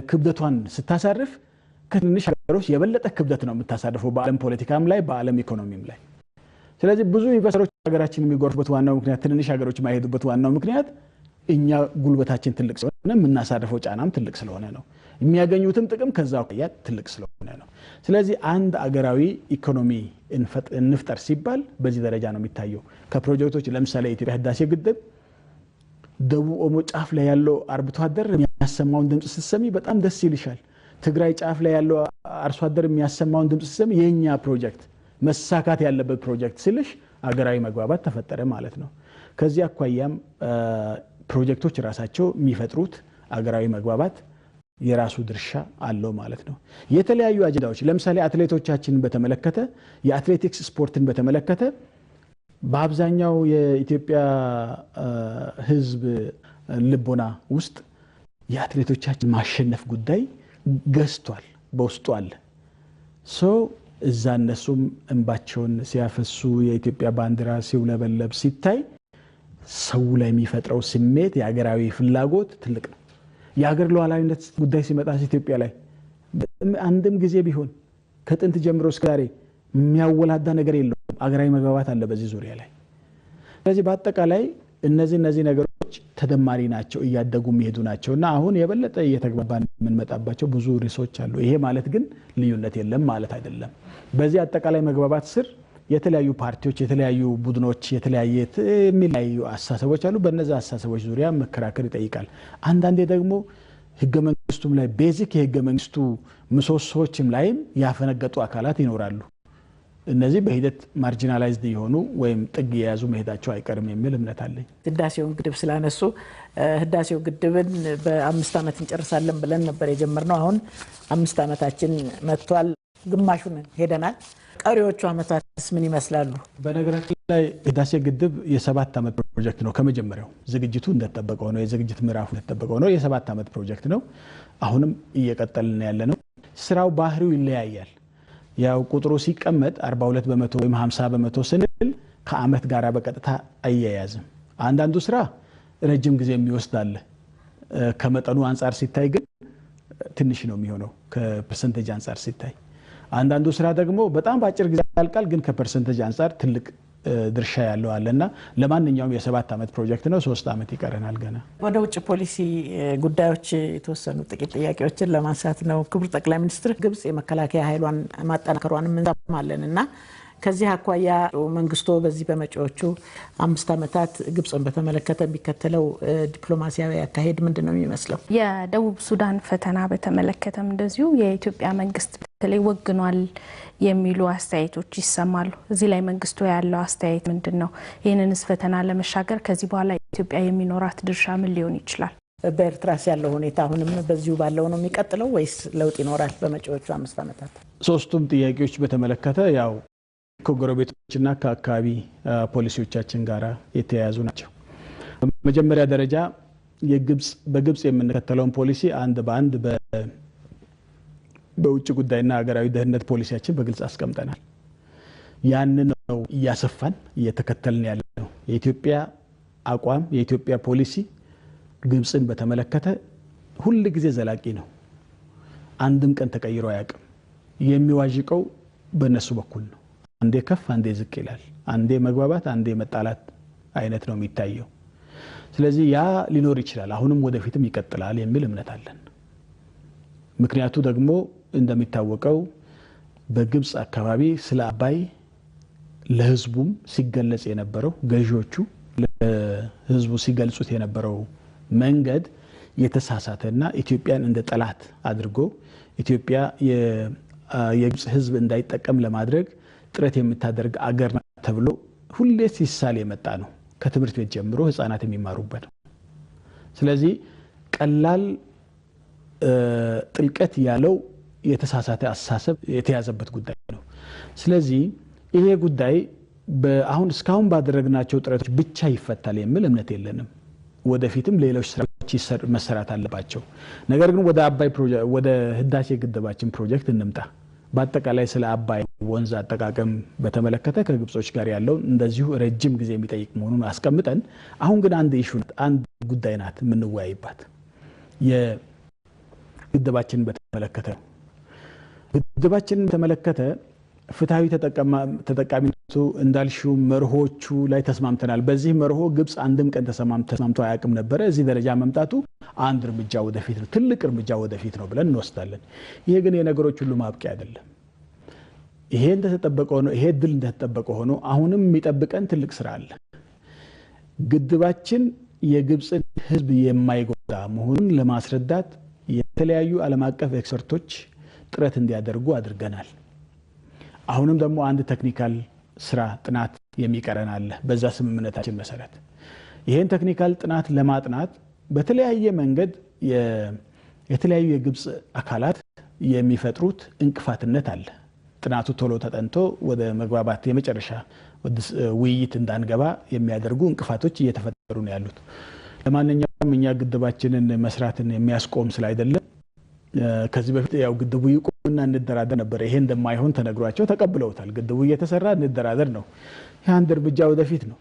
ክብደቷን ስታሳርፍ ከትንሽ ሀገሮች የበለጠ ክብደት ነው የምታሳርፈው በአለም ፖለቲካም ላይ በአለም ኢኮኖሚም ላይ። ስለዚህ ብዙ ኢንቨስተሮች ሀገራችን የሚጎርፉበት ዋናው ምክንያት ትንሽ ሀገሮች ማይሄዱበት ዋናው ምክንያት እኛ ጉልበታችን ትልቅ ስለሆነ የምናሳርፈው ጫናም ትልቅ ስለሆነ ነው። የሚያገኙትም ጥቅም ከዛው አኳያ ትልቅ ስለሆነ ነው። ስለዚህ አንድ አገራዊ ኢኮኖሚ እንፍጠር ሲባል በዚህ ደረጃ ነው የሚታየው። ከፕሮጀክቶች ለምሳሌ የኢትዮጵያ ህዳሴ ግድብ ደቡብ ኦሞ ጫፍ ላይ ያለው አርብቶ አደር የሚያሰማውን ድምጽ ስትሰሚ በጣም ደስ ይልሻል። ትግራይ ጫፍ ላይ ያለው አርሶ አደር የሚያሰማውን ድምጽ ስትሰሚ የኛ ፕሮጀክት መሳካት ያለበት ፕሮጀክት ስልሽ አገራዊ መግባባት ተፈጠረ ማለት ነው። ከዚህ አኳያም ፕሮጀክቶች ራሳቸው የሚፈጥሩት አገራዊ መግባባት የራሱ ድርሻ አለው ማለት ነው። የተለያዩ አጀንዳዎች ለምሳሌ አትሌቶቻችንን በተመለከተ የአትሌቲክስ ስፖርትን በተመለከተ በአብዛኛው የኢትዮጵያ ህዝብ ልቦና ውስጥ የአትሌቶቻችን ማሸነፍ ጉዳይ ገዝቷል፣ በውስጡ አለ። እዛ እነሱም እንባቸውን ሲያፈሱ የኢትዮጵያ ባንዲራ ሲውለበለብ ሲታይ ሰው ላይ የሚፈጥረው ስሜት የሀገራዊ ፍላጎት ትልቅ ነው። የሀገር ሉዓላዊነት ጉዳይ ሲመጣ ኢትዮጵያ ላይ አንድም ጊዜ ቢሆን ከጥንት ጀምሮ እስከ ዛሬ የሚያወላዳ ነገር የለውም። ሀገራዊ መግባባት አለ በዚህ ዙሪያ ላይ። ስለዚህ በአጠቃላይ እነዚህ ነገሮች ተደማሪ ናቸው እያደጉ የሚሄዱ ናቸውና አሁን የበለጠ እየተግባባን የምንመጣባቸው ብዙ ርዕሶች አሉ። ይሄ ማለት ግን ልዩነት የለም ማለት አይደለም። በዚህ አጠቃላይ መግባባት ስር የተለያዩ ፓርቲዎች የተለያዩ ቡድኖች የተለያየ የሚለያዩ አስተሳሰቦች አሉ። በእነዛ አስተሳሰቦች ዙሪያ መከራከር ይጠይቃል። አንዳንዴ ደግሞ ህገ መንግስቱም ላይ ቤዚክ የህገ መንግስቱ ምሰሶዎችም ላይም ያፈነገጡ አካላት ይኖራሉ። እነዚህ በሂደት ማርጂናላይዝድ የሆኑ ወይም ጥግ የያዙ መሄዳቸው አይቀርም የሚል እምነት አለኝ። ህዳሴውን ግድብ ስላነሱ ህዳሴው ግድብን በ5 ዓመት እንጨርሳለን ብለን ነበር የጀመርነው። አሁን 5 ዓመታችን መጥቷል፣ ግማሹን ሄደናል። ቀሪዎቹ ዓመታትስ ምን ይመስላሉ? በነገራችን ላይ ህዳሴ ግድብ የ7 ዓመት ፕሮጀክት ነው። ከመጀመሪያው ዝግጅቱ እንደተጠበቀው ነው። የዝግጅት ምዕራፉ እንደተጠበቀው ነው። የ7 ዓመት ፕሮጀክት ነው። አሁንም እየቀጠልን ያለ ነው። ስራው ባህሪው ይለያያል። ያው ቁጥሩ ሲቀመጥ 42 በመቶ ወይም 50 በመቶ ስንል ከአመት ጋር በቀጥታ አያያዝም። አንዳንዱ ስራ ረጅም ጊዜ የሚወስድ አለ። ከመጠኑ አንፃር ሲታይ ግን ትንሽ ነው የሚሆነው ከፐርሰንቴጅ አንፃር ሲታይ። አንዳንዱ ስራ ደግሞ በጣም በአጭር ጊዜ ያልቃል፣ ግን ከፐርሰንቴጅ አንፃር ትልቅ ድርሻ ያለው አለና ለማንኛውም የ7 ዓመት ፕሮጀክት ነው። 3 ዓመት ይቀረናል ገና። ወደ ውጭ ፖሊሲ ጉዳዮች የተወሰኑ ጥቂት ጥያቄዎችን ለማንሳት ነው። ክቡር ጠቅላይ ሚኒስትር ግብጽ የመከላከያ ኃይሏን ማጠናከሯን እንሰማለን እና ከዚህ አኳያ መንግስቱ በዚህ በመጪዎቹ 5 ዓመታት ግብጽን በተመለከተ የሚከተለው ዲፕሎማሲያዊ አካሄድ ምንድነው የሚመስለው? የደቡብ ሱዳን ፈተና በተመለከተም እንደዚሁ የኢትዮጵያ መንግስት በተለይ ወግኗል የሚሉ አስተያየቶች ይሰማሉ። እዚህ ላይ መንግስቱ ያለው አስተያየት ምንድነው? ይህንንስ ፈተና ለመሻገር ከዚህ በኋላ ኢትዮጵያ የሚኖራት ድርሻ ምን ሊሆን ይችላል? በኤርትራስ ያለው ሁኔታ አሁንም በዚሁ ባለው ነው የሚቀጥለው ወይስ ለውጥ ይኖራል በመጪዎቹ 5 ዓመታት? ሶስቱም ጥያቄዎች በተመለከተ ያው ከጎረቤቶችና ከአካባቢ ፖሊሲዎቻችን ጋር የተያያዙ ናቸው። በመጀመሪያ ደረጃ በግብጽ የምንከተለውን ፖሊሲ አንድ በአንድ በውጭ ጉዳይና ሀገራዊ ደህንነት ፖሊሲያችን በግልጽ አስቀምጠናል። ያንን ነው እያሰፋን እየተከተልን ያለው። የኢትዮጵያ አቋም የኢትዮጵያ ፖሊሲ ግብጽን በተመለከተ ሁሉ ጊዜ ዘላቂ ነው። አንድም ቀን ተቀይሮ አያውቅም። የሚዋዥቀው በእነሱ በኩል ነው። አንዴ ከፍ አንዴ ዝቅ ይላል። አንዴ መግባባት አንዴ መጣላት አይነት ነው የሚታየው። ስለዚህ ያ ሊኖር ይችላል፣ አሁንም ወደፊትም ይቀጥላል የሚል እምነት አለን። ምክንያቱ ደግሞ እንደሚታወቀው በግብጽ አካባቢ ስለ አባይ ለህዝቡም ሲገለጽ የነበረው ገዢዎቹ ለህዝቡ ሲገልጹት የነበረው መንገድ የተሳሳተና ኢትዮጵያን እንደ ጠላት አድርጎ ኢትዮጵያ የግብጽ ህዝብ እንዳይጠቀም ለማድረግ ጥረት የምታደርግ አገር ተብሎ ሁሌ ሲሳል የመጣ ነው። ከትምህርት ቤት ጀምሮ ህፃናት የሚማሩበት ነው። ስለዚህ ቀላል ጥልቀት ያለው የተሳሳተ አስተሳሰብ የተያዘበት ጉዳይ ነው። ስለዚህ ይሄ ጉዳይ አሁን እስካሁን ባደረግናቸው ጥረቶች ብቻ ይፈታል የሚል እምነት የለንም። ወደፊትም ሌሎች ስራዎች መሰራት አለባቸው። ነገር ግን ወደ አባይ ፕሮጀክት ወደ ህዳሴ ግድባችን ፕሮጀክት እንምጣ። በአጠቃላይ ስለ አባይ ወንዝ አጠቃቀም በተመለከተ ከግብጾች ጋር ያለው እንደዚሁ ረጅም ጊዜ የሚጠይቅ መሆኑን አስቀምጠን አሁን ግን አንድ ጉዳይ ናት የምንወያይባት የግድባችንን በተመለከተ ግድባችንን በተመለከተ ፍትሃዊ ተጠቃሚነቱ እንዳልሽው መርሆቹ ላይ ተስማምተናል። በዚህ መርሆ ግብጽ አንድም ቀን ተስማምቶ አያውቅም ነበር። እዚህ ደረጃ መምጣቱ አንድ እርምጃ ወደፊት ነው፣ ትልቅ እርምጃ ወደፊት ነው ብለን እንወስዳለን። ይሄ ግን የነገሮች ሁሉ ማብቂያ አይደለም። ይሄ እንደተጠበቀው ነው። ይሄ ድል እንደተጠበቀው ሆኖ አሁንም የሚጠብቀን ትልቅ ስራ አለ። ግድባችን የግብጽን ህዝብ የማይጎዳ መሆኑን ለማስረዳት የተለያዩ ዓለም አቀፍ ኤክስፐርቶች ጥረት እንዲያደርጉ አድርገናል። አሁንም ደግሞ አንድ ቴክኒካል ስራ ጥናት የሚቀረን አለ። በዛ ስምምነታችን መሰረት ይሄን ቴክኒካል ጥናት ለማጥናት በተለያየ መንገድ የተለያዩ የግብጽ አካላት የሚፈጥሩት እንቅፋትነት አለ። ጥናቱ ቶሎ ተጠንቶ ወደ መግባባት የመጨረሻ ውይይት እንዳንገባ የሚያደርጉ እንቅፋቶች እየተፈጠሩ ነው ያሉት። ለማንኛውም እኛ ግድባችንን መስራትን የሚያስቆም ስላይደለም ከዚህ በፊት ያው ግድቡ ይቆምና እንደራደር ነበር። ይሄ እንደማይሆን ተነግሯቸው ተቀብለውታል። ግድቡ እየተሰራ እንደራደር ነው። ያን እርምጃ ወደፊት ነው።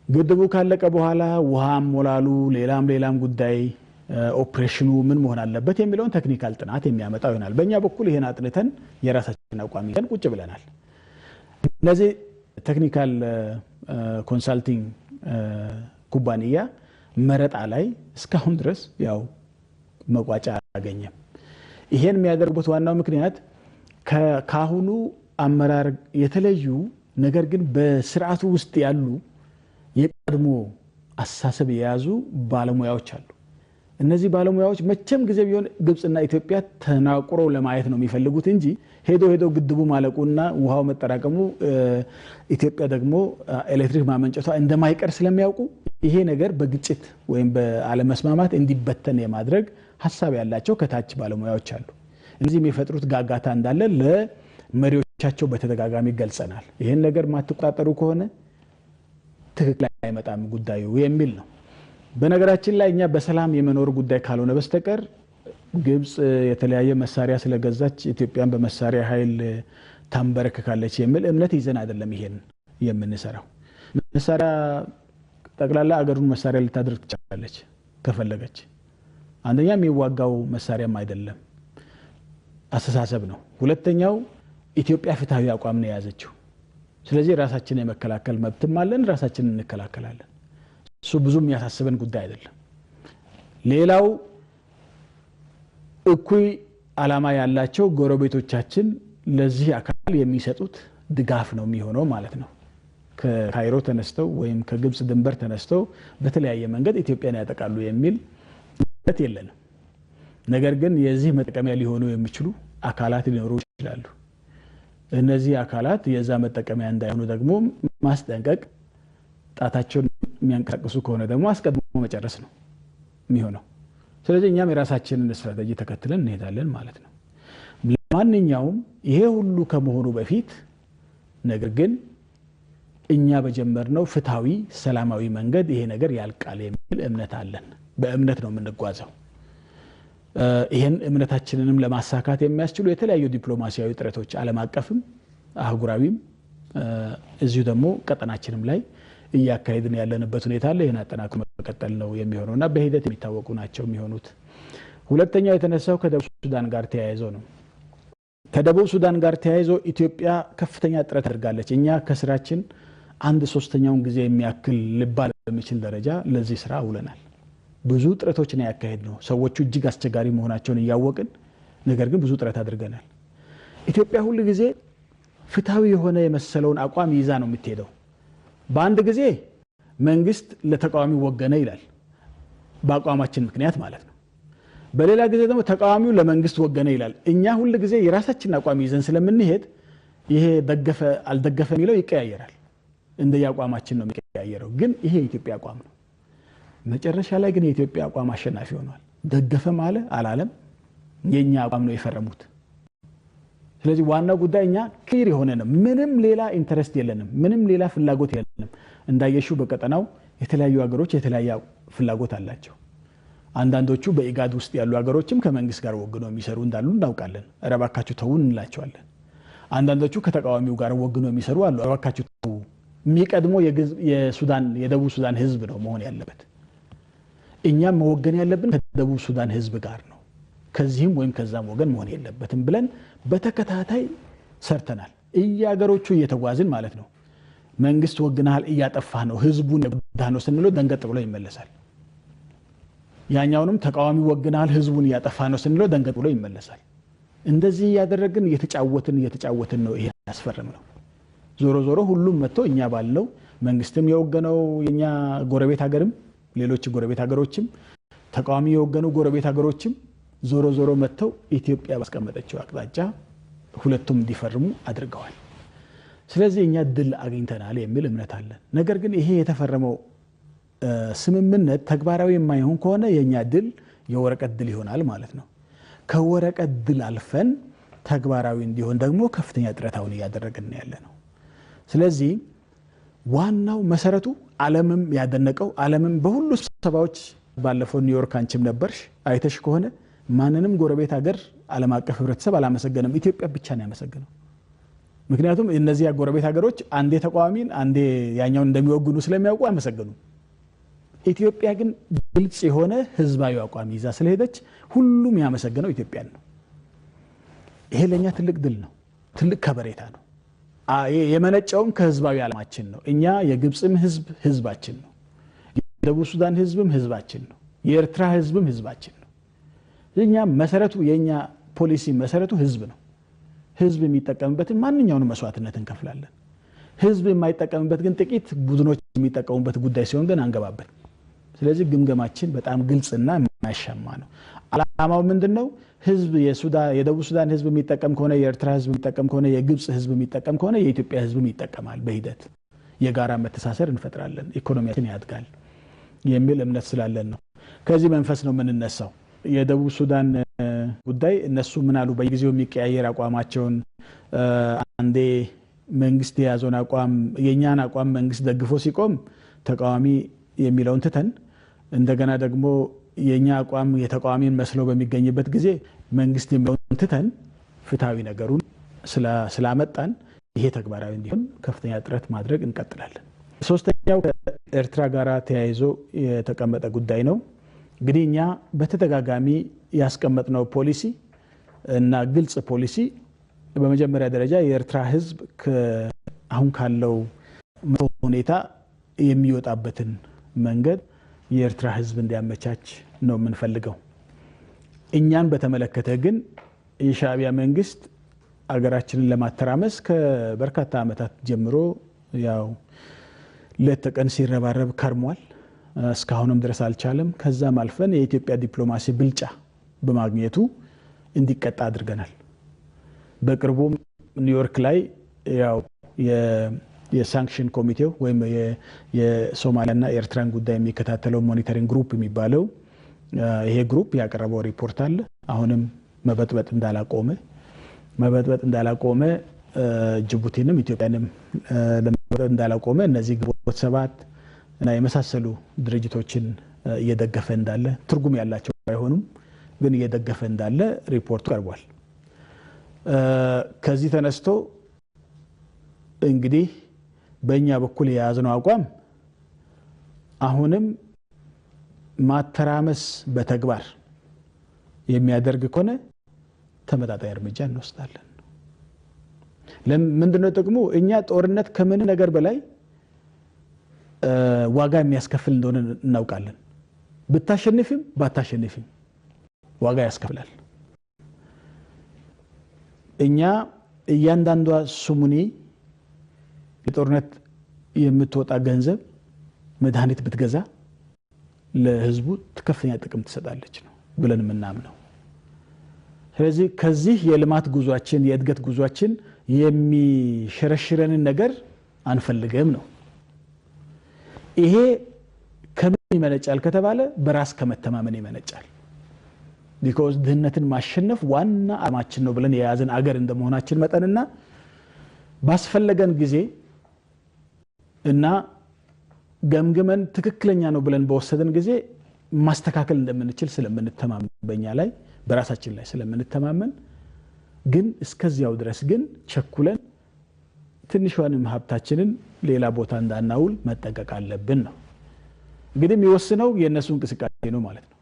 ግድቡ ካለቀ በኋላ ውሃም ሞላሉ ሌላም ጉዳይ ኦፕሬሽኑ ምን መሆን አለበት የሚለውን ቴክኒካል ጥናት የሚያመጣው ይሆናል። በእኛ በኩል ይሄን አጥንተን የራሳችንን አቋም ይዘን ቁጭ ብለናል። እነዚህ ቴክኒካል ኮንሳልቲንግ ኩባንያ መረጣ ላይ እስካሁን ድረስ ያው መቋጫ አላገኘም። ይሄን የሚያደርጉት ዋናው ምክንያት ካሁኑ አመራር የተለዩ ነገር ግን በስርዓቱ ውስጥ ያሉ የቀድሞ አስተሳሰብ የያዙ ባለሙያዎች አሉ። እነዚህ ባለሙያዎች መቼም ጊዜ ቢሆን ግብጽና ኢትዮጵያ ተናቁረው ለማየት ነው የሚፈልጉት እንጂ ሄዶ ግድቡ ማለቁና ውሃው መጠራቀሙ ኢትዮጵያ ደግሞ ኤሌክትሪክ ማመንጨቷ እንደማይቀር ስለሚያውቁ ይሄ ነገር በግጭት ወይም በአለመስማማት እንዲበተን የማድረግ ሐሳብ ያላቸው ከታች ባለሙያዎች አሉ። እነዚህ የሚፈጥሩት ጋጋታ እንዳለ ለመሪዎቻቸው በተደጋጋሚ ገልጸናል። ይሄን ነገር ማትቆጣጠሩ ከሆነ ትክክል አይመጣም ጉዳዩ የሚል ነው። በነገራችን ላይ እኛ በሰላም የመኖር ጉዳይ ካልሆነ በስተቀር ግብጽ የተለያየ መሳሪያ ስለገዛች ኢትዮጵያን በመሳሪያ ኃይል ታንበረክካለች የሚል እምነት ይዘን አይደለም ይሄን የምንሰራው። መሳሪያ ጠቅላላ አገሩን መሳሪያ ልታደርግ ትችላለች ከፈለገች። አንደኛ የሚዋጋው መሳሪያም አይደለም አስተሳሰብ ነው። ሁለተኛው ኢትዮጵያ ፍትሃዊ አቋም ነው የያዘችው። ስለዚህ ራሳችንን የመከላከል መብትም አለን፣ ራሳችንን እንከላከላለን። እሱ ብዙም ያሳስበን ጉዳይ አይደለም። ሌላው እኩይ ዓላማ ያላቸው ጎረቤቶቻችን ለዚህ አካል የሚሰጡት ድጋፍ ነው የሚሆነው ማለት ነው። ከካይሮ ተነስተው ወይም ከግብጽ ድንበር ተነስተው በተለያየ መንገድ ኢትዮጵያን ያጠቃሉ የሚል እምነት የለንም። ነገር ግን የዚህ መጠቀሚያ ሊሆኑ የሚችሉ አካላት ሊኖሩ ይችላሉ። እነዚህ አካላት የዛ መጠቀሚያ እንዳይሆኑ ደግሞ ማስጠንቀቅ፣ ጣታቸውን የሚያንቀሳቅሱ ከሆነ ደግሞ አስቀድሞ መጨረስ ነው የሚሆነው። ስለዚህ እኛም የራሳችንን ስትራቴጂ ተከትለን እንሄዳለን ማለት ነው። ለማንኛውም ይሄ ሁሉ ከመሆኑ በፊት ነገር ግን እኛ በጀመርነው ፍትሃዊ ሰላማዊ መንገድ ይሄ ነገር ያልቃል የሚል እምነት አለን። በእምነት ነው የምንጓዘው። ይሄን እምነታችንንም ለማሳካት የሚያስችሉ የተለያዩ ዲፕሎማሲያዊ ጥረቶች ዓለም አቀፍም አህጉራዊም እዚሁ ደግሞ ቀጠናችንም ላይ እያካሄድን ያለንበት ሁኔታ አለ። ይሄን አጠናክሮ መቀጠል ነው የሚሆነውና በሂደት የሚታወቁ ናቸው የሚሆኑት። ሁለተኛው የተነሳው ከደቡብ ሱዳን ጋር ተያይዞ ነው። ከደቡብ ሱዳን ጋር ተያይዞ ኢትዮጵያ ከፍተኛ ጥረት አድርጋለች። እኛ ከስራችን 1/3ኛውን ጊዜ የሚያክል ልባል በሚችል ደረጃ ለዚህ ስራ ውለናል። ብዙ ጥረቶችን ያካሄድ ነው። ሰዎቹ እጅግ አስቸጋሪ መሆናቸውን እያወቅን ነገር ግን ብዙ ጥረት አድርገናል። ኢትዮጵያ ሁሉ ጊዜ ፍትሃዊ የሆነ የመሰለውን አቋም ይዛ ነው የምትሄደው። በአንድ ጊዜ መንግስት ለተቃዋሚ ወገነ ይላል በአቋማችን ምክንያት ማለት ነው። በሌላ ጊዜ ደግሞ ተቃዋሚው ለመንግስት ወገነ ይላል። እኛ ሁሉ ጊዜ የራሳችንን አቋም ይዘን ስለምንሄድ ይሄ ደገፈ አልደገፈ የሚለው ይቀያየራል። እንደ ያቋማችን ነው የሚቀያየረው። ግን ይሄ የኢትዮጵያ አቋም ነው። መጨረሻ ላይ ግን የኢትዮጵያ አቋም አሸናፊ ሆኗል። ደገፈ ማለት አላለም የኛ አቋም ነው የፈረሙት። ስለዚህ ዋናው ጉዳይ እኛ ክሊር የሆነ ነው። ምንም ሌላ ኢንተረስት የለንም፣ ምንም ሌላ ፍላጎት የለንም። እንዳየሹ በቀጠናው የተለያዩ ሀገሮች የተለያየ ፍላጎት አላቸው። አንዳንዶቹ በኢጋድ ውስጥ ያሉ ሀገሮችም ከመንግስት ጋር ወግነው የሚሰሩ እንዳሉ እናውቃለን። እባካችሁ ተውን እንላቸዋለን። አንዳንዶቹ ከተቃዋሚው ጋር ወግነው የሚሰሩ አሉ። እባካችሁ ተው። የሚቀድመው የሱዳን የደቡብ ሱዳን ህዝብ ነው መሆን ያለበት። እኛም መወገን ያለብን ከደቡብ ሱዳን ህዝብ ጋር ነው። ከዚህም ወይም ከዛም ወገን መሆን የለበትም ብለን በተከታታይ ሰርተናል። እያገሮቹ እየተጓዝን ማለት ነው። መንግስት ወግናል እያጠፋህ ነው ህዝቡን የጎዳህ ነው ስንለው ደንገጥ ብሎ ይመለሳል። ያኛውንም ተቃዋሚ ወግናል ህዝቡን እያጠፋህ ነው ስንለው ደንገጥ ብሎ ይመለሳል። እንደዚህ ያደረግን እየተጫወትን ነው። ይሄ ያስፈርም ነው። ዞሮ ዞሮ ሁሉም መጥቶ እኛ ባለው መንግስትም የወገነው የኛ ጎረቤት ሀገርም ሌሎች ጎረቤት ሀገሮችም ተቃዋሚ የወገኑ ጎረቤት ሀገሮችም ዞሮ ዞሮ መጥተው ኢትዮጵያ ባስቀመጠችው አቅጣጫ ሁለቱም እንዲፈርሙ አድርገዋል። ስለዚህ እኛ ድል አግኝተናል የሚል እምነት አለን። ነገር ግን ይሄ የተፈረመው ስምምነት ተግባራዊ የማይሆን ከሆነ የኛ ድል የወረቀት ድል ይሆናል ማለት ነው። ከወረቀት ድል አልፈን ተግባራዊ እንዲሆን ደግሞ ከፍተኛ ጥረት አሁን እያደረግን ያለ ነው። ስለዚህ ዋናው መሰረቱ ዓለምም ያደነቀው ዓለምም በሁሉ ስብሰባዎች ባለፈው ኒውዮርክ አንቺም ነበርሽ አይተሽ ከሆነ ማንንም ጎረቤት ሀገር ዓለም አቀፍ ህብረተሰብ አላመሰገነም። ኢትዮጵያ ብቻ ነው ያመሰገነው። ምክንያቱም እነዚህ ጎረቤት ሀገሮች አንዴ ተቃዋሚን አንዴ ያኛውን እንደሚወግኑ ስለሚያውቁ አመሰገኑ። ኢትዮጵያ ግን ግልጽ የሆነ ህዝባዊ አቋም ይዛ ስለሄደች ሁሉም ያመሰገነው ኢትዮጵያን ነው። ይሄ ለኛ ትልቅ ድል ነው፣ ትልቅ ከበሬታ ነው። የመነጨውም ከህዝባዊ ዓላማችን ነው። እኛ የግብጽም ህዝባችን ነው፣ የደቡብ ሱዳን ህዝብም ህዝባችን ነው የኤርትራ ህዝብም ህዝባችን ነው እኛ መሰረቱ የኛ ፖሊሲ መሰረቱ ህዝብ ነው ህዝብ የሚጠቀምበት ማንኛውንም መስዋዕትነት እንከፍላለን ህዝብ የማይጠቀምበት ግን ጥቂት ቡድኖች የሚጠቀሙበት ጉዳይ ሲሆን ግን አንገባበት ስለዚህ ግምገማችን በጣም ግልጽና የማያሻማ ነው አላማው ምንድነው ህዝብ የደቡብ ሱዳን ህዝብ የሚጠቀም ከሆነ የኤርትራ ህዝብ የሚጠቀም ከሆነ የግብጽ ህዝብ የሚጠቀም ከሆነ የኢትዮጵያ ህዝብ ይጠቀማል በሂደት የጋራ መተሳሰር እንፈጥራለን ኢኮኖሚያችን ያድጋል የሚል እምነት ስላለን ነው ከዚህ መንፈስ ነው ምንነሳው የደቡብ ሱዳን ጉዳይ እነሱ ምን አሉ በየጊዜው የሚቀያየር አቋማቸውን አንዴ መንግስት የያዘውን አቋም የኛን አቋም መንግስት ደግፎ ሲቆም ተቃዋሚ የሚለውን ትተን እንደገና ደግሞ የኛ አቋም የተቃዋሚን መስሎ በሚገኝበት ጊዜ መንግስት የሚለውን ትተን ፍትሃዊ ነገሩን ስላመጣን ይሄ ተግባራዊ እንዲሆን ከፍተኛ ጥረት ማድረግ እንቀጥላለን ሶስተኛው ከኤርትራ ጋር ተያይዞ የተቀመጠ ጉዳይ ነው እንግዲህ እኛ በተደጋጋሚ ያስቀመጥነው ፖሊሲ እና ግልጽ ፖሊሲ በመጀመሪያ ደረጃ የኤርትራ ህዝብ አሁን ካለው ሁኔታ የሚወጣበትን መንገድ የኤርትራ ህዝብ እንዲያመቻች ነው የምንፈልገው እኛን በተመለከተ ግን የሻዕቢያ መንግስት አገራችንን ለማተራመስ ከበርካታ አመታት ጀምሮ ያው ለተቀን ሲረባረብ ከርሟል እስካሁንም ድረስ አልቻለም ከዛም አልፈን የኢትዮጵያ ዲፕሎማሲ ብልጫ በማግኘቱ እንዲቀጣ አድርገናል በቅርቡ ኒውዮርክ ላይ ያው የሳንክሽን ኮሚቴው ወይም የሶማሊያና ኤርትራን ጉዳይ የሚከታተለው ሞኒተሪንግ ግሩፕ የሚባለው ይሄ ግሩፕ ያቀረበው ሪፖርት አለ አሁንም መበጥበጥ እንዳላቆመ ጅቡቲንም ኢትዮጵያንም ለመበጥበጥ እንዳላቆመ እነዚህ ግንቦት ሰባት እና የመሳሰሉ ድርጅቶችን እየደገፈ እንዳለ ትርጉም ያላቸው ባይሆኑም ግን እየደገፈ እንዳለ ሪፖርቱ ቀርቧል ከዚህ ተነስቶ እንግዲህ በእኛ በኩል የያዝነው አቋም አሁንም ማተራመስ በተግባር የሚያደርግ ከሆነ ተመጣጣኝ እርምጃ እንወስዳለን ለምንድነው ጥቅሙ እኛ ጦርነት ከምን ነገር በላይ ዋጋ የሚያስከፍል እንደሆነ እናውቃለን ብታሸንፍም ባታሸንፍም ዋጋ ያስከፍላል እኛ እያንዳንዷ ሱሙኒ የጦርነት የምትወጣ ገንዘብ መድኃኒት ብትገዛ ለህዝቡ ከፍተኛ ጥቅም ትሰጣለች ነው ብለን ምናምነው ስለዚህ ከዚህ የልማት ጉዟችን የእድገት ጉዟችን የሚሸረሽረንን ነገር አንፈልገም ነው ይሄ ከምን ይመነጫል ከተባለ በራስ ከመተማመን ይመነጫል because ድህነትን ማሸነፍ ዋና አላማችን ነው ብለን የያዘን አገር እንደመሆናችን መጠንና ባስፈለገን ጊዜ እና ገምግመን ትክክለኛ ነው ብለን በወሰደን ጊዜ ማስተካከል እንደምንችል ስለምንተማመን በእኛ ላይ በራሳችን ላይ ስለምንተማመን ግን እስከዚያው ድረስ ግን ቸኩለን ትንሿንም ሀብታችንን ሌላ ቦታ እንዳናውል መጠንቀቅ አለብን ነው እንግዲህ የሚወስነው የነሱ እንቅስቃሴ ነው ማለት ነው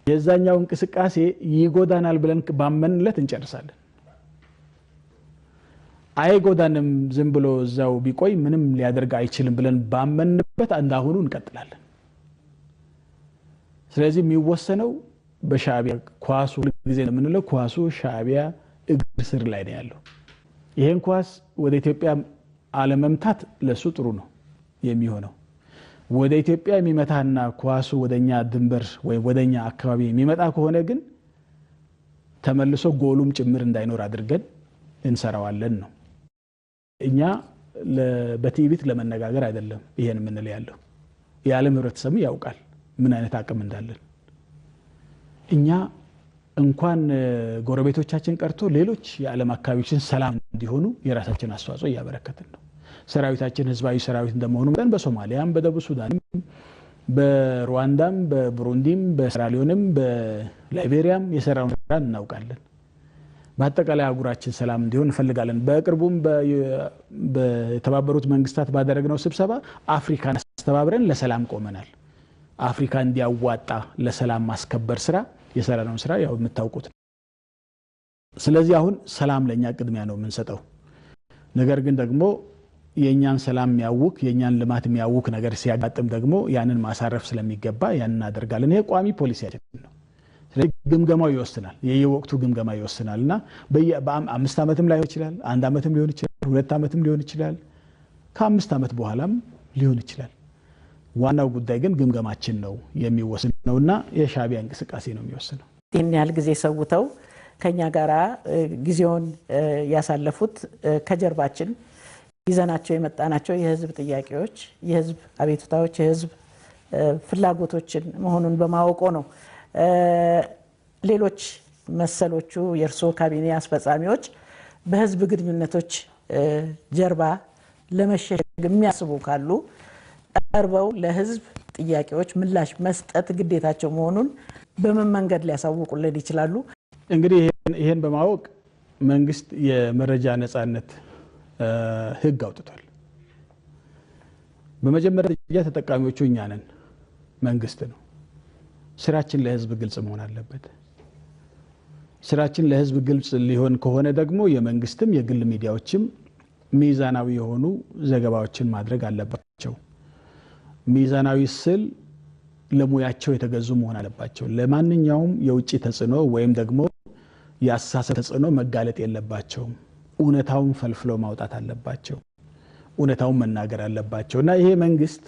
የዛኛው እንቅስቃሴ ይጎዳናል ብለን ባመንለት እንጨርሳለን አይጎዳንም ዝም ብሎ እዛው ቢቆይ ምንም ሊያደርግ አይችልም ብለን ባመንበት እንዳሁኑ እንቀጥላለን ስለዚህ የሚወሰነው በሻዕቢያ ኳሱ ጊዜ የምንለው ኳሱ ሻዕቢያ እግር ስር ላይ ነው ያለው ይሄን ኳስ ወደ ኢትዮጵያ አለመምታት ለሱ ጥሩ ነው የሚሆነው ወደ ኢትዮጵያ የሚመታና ኳሱ ወደኛ ድንበር ወይ ወደኛ አካባቢ የሚመጣ ከሆነ ግን ተመልሶ ጎሉም ጭምር እንዳይኖር አድርገን እንሰራዋለን ነው እኛ በቲቪት ለመነጋገር አይደለም ይሄን ምንል ያለው የዓለም ህብረተሰብ ያውቃል ምን አይነት አቅም እንዳለን እኛ እንኳን ጎረቤቶቻችን ቀርቶ ሌሎች የዓለም አካባቢዎችን ሰላም እንዲሆኑ የራሳችን አስተዋጽኦ ያበረከትን ነው ሰራዊታችን ህዝባዊ ሰራዊት እንደመሆኑ መጠን በሶማሊያም በደቡብ ሱዳንም በሩዋንዳም በብሩንዲም በሴራሊዮንም በላይቤሪያም የሰራውን ስራ እናውቃለን በአጠቃላይ አጉራችን ሰላም እንዲሆን እንፈልጋለን በቅርቡም በተባበሩት መንግስታት ባደረግነው ስብሰባ አፍሪካን አስተባብረን ለሰላም ቆመናል አፍሪካ እንዲያዋጣ ለሰላም ማስከበር ስራ የሰራነው ስራ ያው የምታውቁት ስለዚህ አሁን ሰላም ለኛ ቅድሚያ ነው የምንሰጠው ነገር ግን ደግሞ የኛን ሰላም የሚያውክ የኛን ልማት የሚያውክ ነገር ሲያጋጥም ደግሞ ያንን ማሳረፍ ስለሚገባ ያንን እናደርጋለን። ይሄ ቋሚ ፖሊሲያችን ነው። ስለዚህ ግምገማው ይወስናል፣ የየወቅቱ ግምገማ ይወስናልና በ5 ዓመትም ላይሆን ይችላል፣ 1 ዓመትም ሊሆን ይችላል፣ 2 ዓመትም ሊሆን ይችላል፣ ከ5 ዓመት በኋላም ሊሆን ይችላል። ዋናው ጉዳይ ግን ግምገማችን ነው የሚወስነውና የሻዕቢያ እንቅስቃሴ ነው የሚወስነው። ይህን ያህል ጊዜ ሰውተው ከኛ ጋራ ጊዜውን ያሳለፉት ከጀርባችን ይዘናቸው የመጣናቸው የህዝብ ጥያቄዎች፣ የህዝብ አቤቱታዎች፣ የህዝብ ፍላጎቶችን መሆኑን በማወቆ ነው። ሌሎች መሰሎቹ የእርስዎ ካቢኔ አስፈጻሚዎች በህዝብ ግንኙነቶች ጀርባ ለመሸሸግ የሚያስቡ ካሉ ቀርበው ለህዝብ ጥያቄዎች ምላሽ መስጠት ግዴታቸው መሆኑን በምን መንገድ ሊያሳውቁልን ይችላሉ? እንግዲህ ይሄን በማወቅ መንግስት የመረጃ ነጻነት ህግ አውጥቷል። በመጀመሪያ ደረጃ ተጠቃሚዎቹ እኛ ነን፣ መንግስት ነው። ስራችን ለህዝብ ግልጽ መሆን አለበት። ስራችን ለህዝብ ግልጽ ሊሆን ከሆነ ደግሞ የመንግስትም የግል ሚዲያዎችም ሚዛናዊ የሆኑ ዘገባዎችን ማድረግ አለባቸው። ሚዛናዊ ስል ለሙያቸው የተገዙ መሆን አለባቸው። ለማንኛውም የውጭ ተጽዕኖ ወይም ደግሞ የአስተሳሰብ ተጽዕኖ መጋለጥ የለባቸውም። እውነታውን ፈልፍለው ማውጣት አለባቸው። እውነታውን መናገር አለባቸው እና ይሄ መንግስት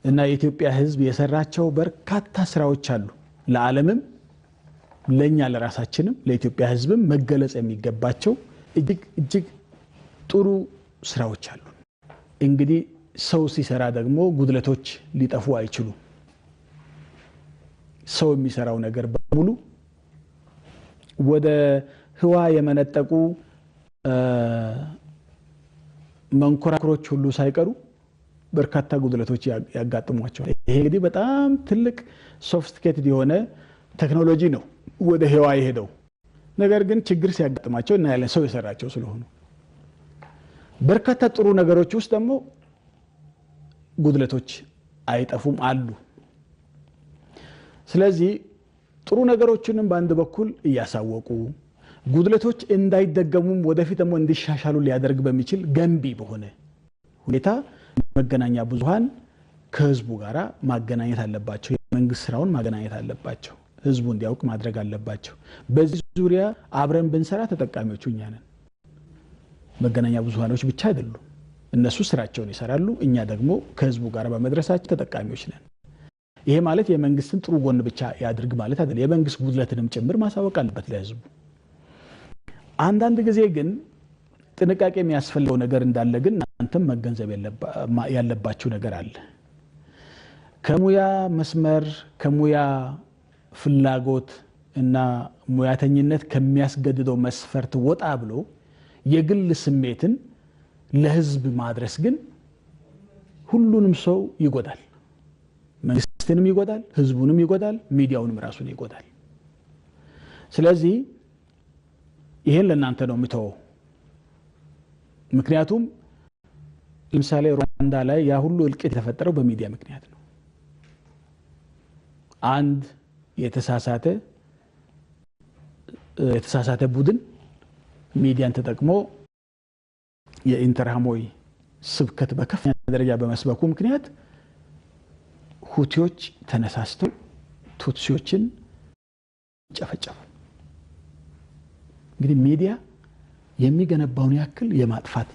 እና የኢትዮጵያ ህዝብ የሰራቸው በርካታ ስራዎች አሉ። ለዓለምም ለኛ ለራሳችንም ለኢትዮጵያ ህዝብም መገለጽ የሚገባቸው እጅግ ጥሩ ስራዎች አሉ። እንግዲህ ሰው ሲሰራ ደግሞ ጉድለቶች ሊጠፉ አይችሉም። ሰው የሚሰራው ነገር በሙሉ ወደ ህዋ የመነጠቁ መንኮራኩሮች ሁሉ ሳይቀሩ በርካታ ጉድለቶች ያጋጥሟቸዋል። ይሄ እንግዲህ በጣም ትልቅ ሶፊስቲኬትድ የሆነ ቴክኖሎጂ ነው ወደ ህዋ የሄደው። ነገር ግን ችግር ሲያጋጥማቸው እና ያለ ሰው የሰራቸው ስለሆኑ በርካታ ጥሩ ነገሮች ውስጥ ደግሞ ጉድለቶች አይጠፉም አሉ። ስለዚህ ጥሩ ነገሮችንም በአንድ በኩል እያሳወቁ ጉድለቶች እንዳይደገሙም ወደፊት ደግሞ እንዲሻሻሉ ሊያደርግ በሚችል ገንቢ በሆነ ሁኔታ መገናኛ ብዙሃን ከህዝቡ ጋራ ማገናኘት አለባቸው። የመንግስት ስራውን ማገናኘት አለባቸው። ህዝቡ እንዲያውቅ ማድረግ አለባቸው። በዚህ ዙሪያ አብረን ብንሰራ ተጠቃሚዎቹ እኛ ነን። መገናኛ ብዙሃኖች ብቻ አይደሉም። እነሱ ስራቸውን ይሰራሉ፣ እኛ ደግሞ ከህዝቡ ጋር በመድረሳችን ተጠቃሚዎች ነን። ይሄ ማለት የመንግስትን ጥሩ ጎን ብቻ ያድርግ ማለት አይደለም። የመንግስት ጉድለትንም ጭምር ማሳወቅ አለበት ለህዝቡ። አንዳንድ ጊዜ ግን ጥንቃቄ የሚያስፈልገው ነገር እንዳለ ግን እናንተም መገንዘብ ያለባችሁ ነገር አለ። ከሙያ መስመር ከሙያ ፍላጎት እና ሙያተኝነት ከሚያስገድደው መስፈርት ወጣ ብሎ የግል ስሜትን ለህዝብ ማድረስ ግን ሁሉንም ሰው ይጎዳል። መንግስትንም ይጎዳል፣ ህዝቡንም ይጎዳል፣ ሚዲያውንም ራሱን ይጎዳል። ስለዚህ ይሄን ለእናንተ ነው የምተወው። ምክንያቱም ለምሳሌ ሩዋንዳ ላይ ያ ሁሉ እልቂት የተፈጠረው በሚዲያ ምክንያት ነው። አንድ የተሳሳተ ቡድን ሚዲያን ተጠቅሞ የኢንተርሃሞይ ስብከት በከፍተኛ ደረጃ በመስበኩ ምክንያት ሁቲዎች ተነሳስተው ቱትሲዎችን ጨፈጨፉ። እንግዲህ ሚዲያ የሚገነባውን ያክል የማጥፋት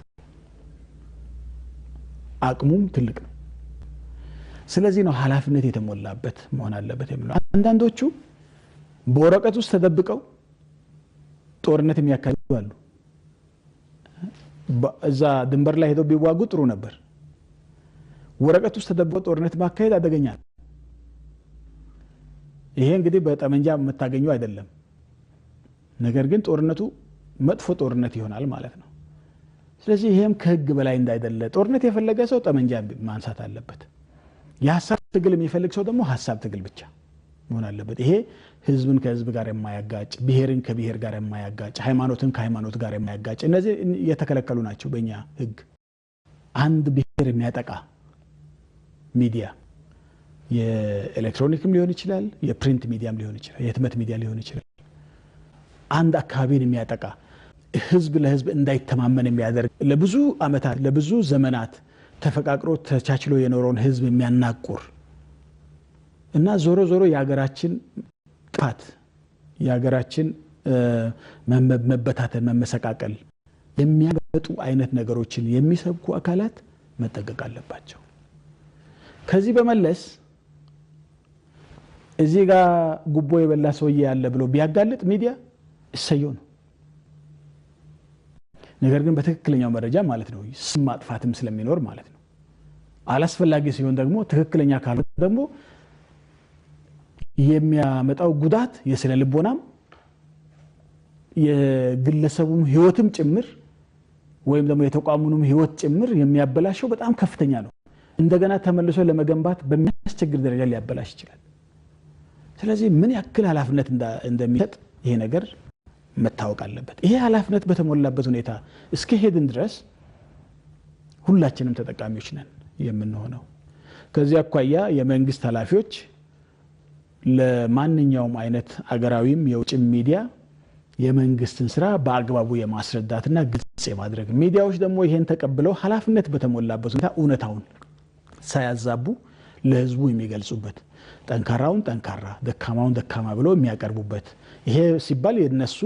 አቅሙም ትልቅ ነው። ስለዚህ ነው ኃላፊነት የተሞላበት መሆን አለበት የሚለው። አንዳንዶቹ በወረቀት ውስጥ ተደብቀው ጦርነት የሚያካሂዱ አሉ። እዛ ድንበር ላይ ሄደው ቢዋጉ ጥሩ ነበር። ወረቀት ውስጥ ተደብቀው ጦርነት ማካሄድ አደገኛ ነው። ይሄ እንግዲህ በጠመንጃ የምታገኘው አይደለም። ነገር ግን ጦርነቱ መጥፎ ጦርነት ይሆናል ማለት ነው። ስለዚህ ይሄም ከህግ በላይ እንዳይደለ ጦርነት የፈለገ ሰው ጠመንጃ ማንሳት አለበት። የሐሳብ ትግል የሚፈልግ ሰው ደግሞ ሐሳብ ትግል ብቻ መሆን አለበት። ይሄ ህዝብን ከህዝብ ጋር የማያጋጭ፣ ብሔርን ከብሔር ጋር የማያጋጭ፣ ሃይማኖትን ከሃይማኖት ጋር የማያጋጭ እነዚህ የተከለከሉ ናቸው በእኛ ህግ። አንድ ብሔር የሚያጠቃ ሚዲያ የኤሌክትሮኒክም ሊሆን ይችላል፣ የፕሪንት ሚዲያም ሊሆን ይችላል፣ የህትመት ሚዲያ ሊሆን ይችላል። አንድ አካባቢን የሚያጠቃ ህዝብ ለህዝብ እንዳይተማመን የሚያደርግ ለብዙ አመታት ለብዙ ዘመናት ተፈቃቅሮ ተቻችሎ የኖረውን ህዝብ የሚያናቁር እና ዞሮ ዞሮ የሀገራችን ቃት የሀገራችን መበታተን መመሰቃቀል የሚያመጡ አይነት ነገሮችን የሚሰብኩ አካላት መጠንቀቅ አለባቸው። ከዚህ በመለስ እዚህ ጋር ጉቦ የበላ ሰውዬ ያለ ብሎ ቢያጋልጥ ሚዲያ እሰየው ነው። ነገር ግን በትክክለኛው መረጃ ማለት ነው ስም ማጥፋትም ስለሚኖር ማለት ነው። አላስፈላጊ ሲሆን ደግሞ ትክክለኛ ካልሆነ ደግሞ የሚያመጣው ጉዳት የስነ ልቦናም የግለሰቡም ህይወትም ጭምር ወይም ደግሞ የተቋሙንም ህይወት ጭምር የሚያበላሸው በጣም ከፍተኛ ነው። እንደገና ተመልሶ ለመገንባት በሚያስቸግር ደረጃ ሊያበላሽ ይችላል። ስለዚህ ምን ያክል ኃላፊነት እንደሚሰጥ ይሄ ነገር መታወቅ አለበት። ይሄ ኃላፊነት በተሞላበት ሁኔታ እስከ ሄድን ድረስ ሁላችንም ተጠቃሚዎች ነን የምንሆነው። ከዚህ አኳያ የመንግስት ኃላፊዎች ለማንኛውም አይነት አገራዊም የውጭ ሚዲያ የመንግስትን ስራ በአግባቡ የማስረዳትና ግልጽ የማድረግ ሚዲያዎች ደግሞ ይሄን ተቀብለው ኃላፊነት በተሞላበት ሁኔታ እውነታውን ሳያዛቡ ለህዝቡ የሚገልጹበት ጠንካራውን ጠንካራ ደካማውን ደካማ ብለው የሚያቀርቡበት ይሄ ሲባል የነሱ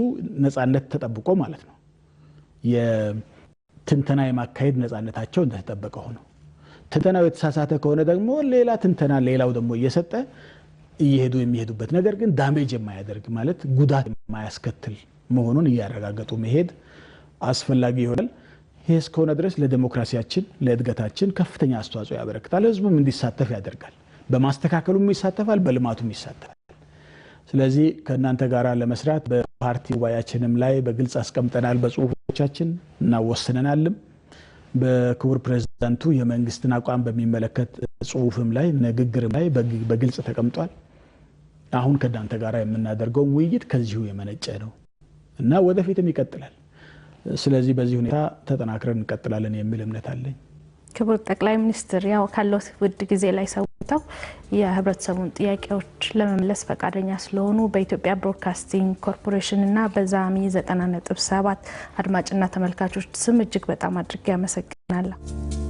ነፃነት ተጠብቆ ማለት ነው። የትንተና የማካሄድ ነፃነታቸው እንደተጠበቀ ሆኖ ትንተናው የተሳሳተ ከሆነ ደግሞ ሌላ ትንተና ሌላው ደግሞ እየሰጠ እየሄዱ የሚሄዱበት ነገር ግን ዳሜጅ የማያደርግ ማለት ጉዳት የማያስከትል መሆኑን እያረጋገጡ መሄድ አስፈላጊ ይሆናል። ይሄ እስከሆነ ድረስ ለዲሞክራሲያችን ለእድገታችን ከፍተኛ አስተዋጽኦ ያበረክታል። ህዝቡም እንዲሳተፍ ያደርጋል። በማስተካከሉም ይሳተፋል፣ በልማቱም ይሳተፋል። ስለዚህ ከእናንተ ጋር ለመስራት በፓርቲ ጉባኤያችንም ላይ በግልጽ አስቀምጠናል፣ በጽሁፎቻችን እናወስነናልም። በክቡር ፕሬዝዳንቱ የመንግስትን አቋም በሚመለከት ጽሁፍም ላይ ንግግርም ላይ በግልጽ ተቀምጧል። አሁን ከእናንተ ጋር የምናደርገው ውይይት ከዚሁ የመነጨ ነው እና ወደፊትም ይቀጥላል። ስለዚህ በዚህ ሁኔታ ተጠናክረን እንቀጥላለን የሚል እምነት አለኝ። ክቡር ጠቅላይ ሚኒስትር ያው ካለው ውድ ጊዜ ላይ ሰውተው የህብረተሰቡን ጥያቄዎች ለመመለስ ፈቃደኛ ስለሆኑ በኢትዮጵያ ብሮድካስቲንግ ኮርፖሬሽን እና በዛሚ 90.7 አድማጭና ተመልካቾች ስም እጅግ በጣም አድርጌ አመሰግናለሁ።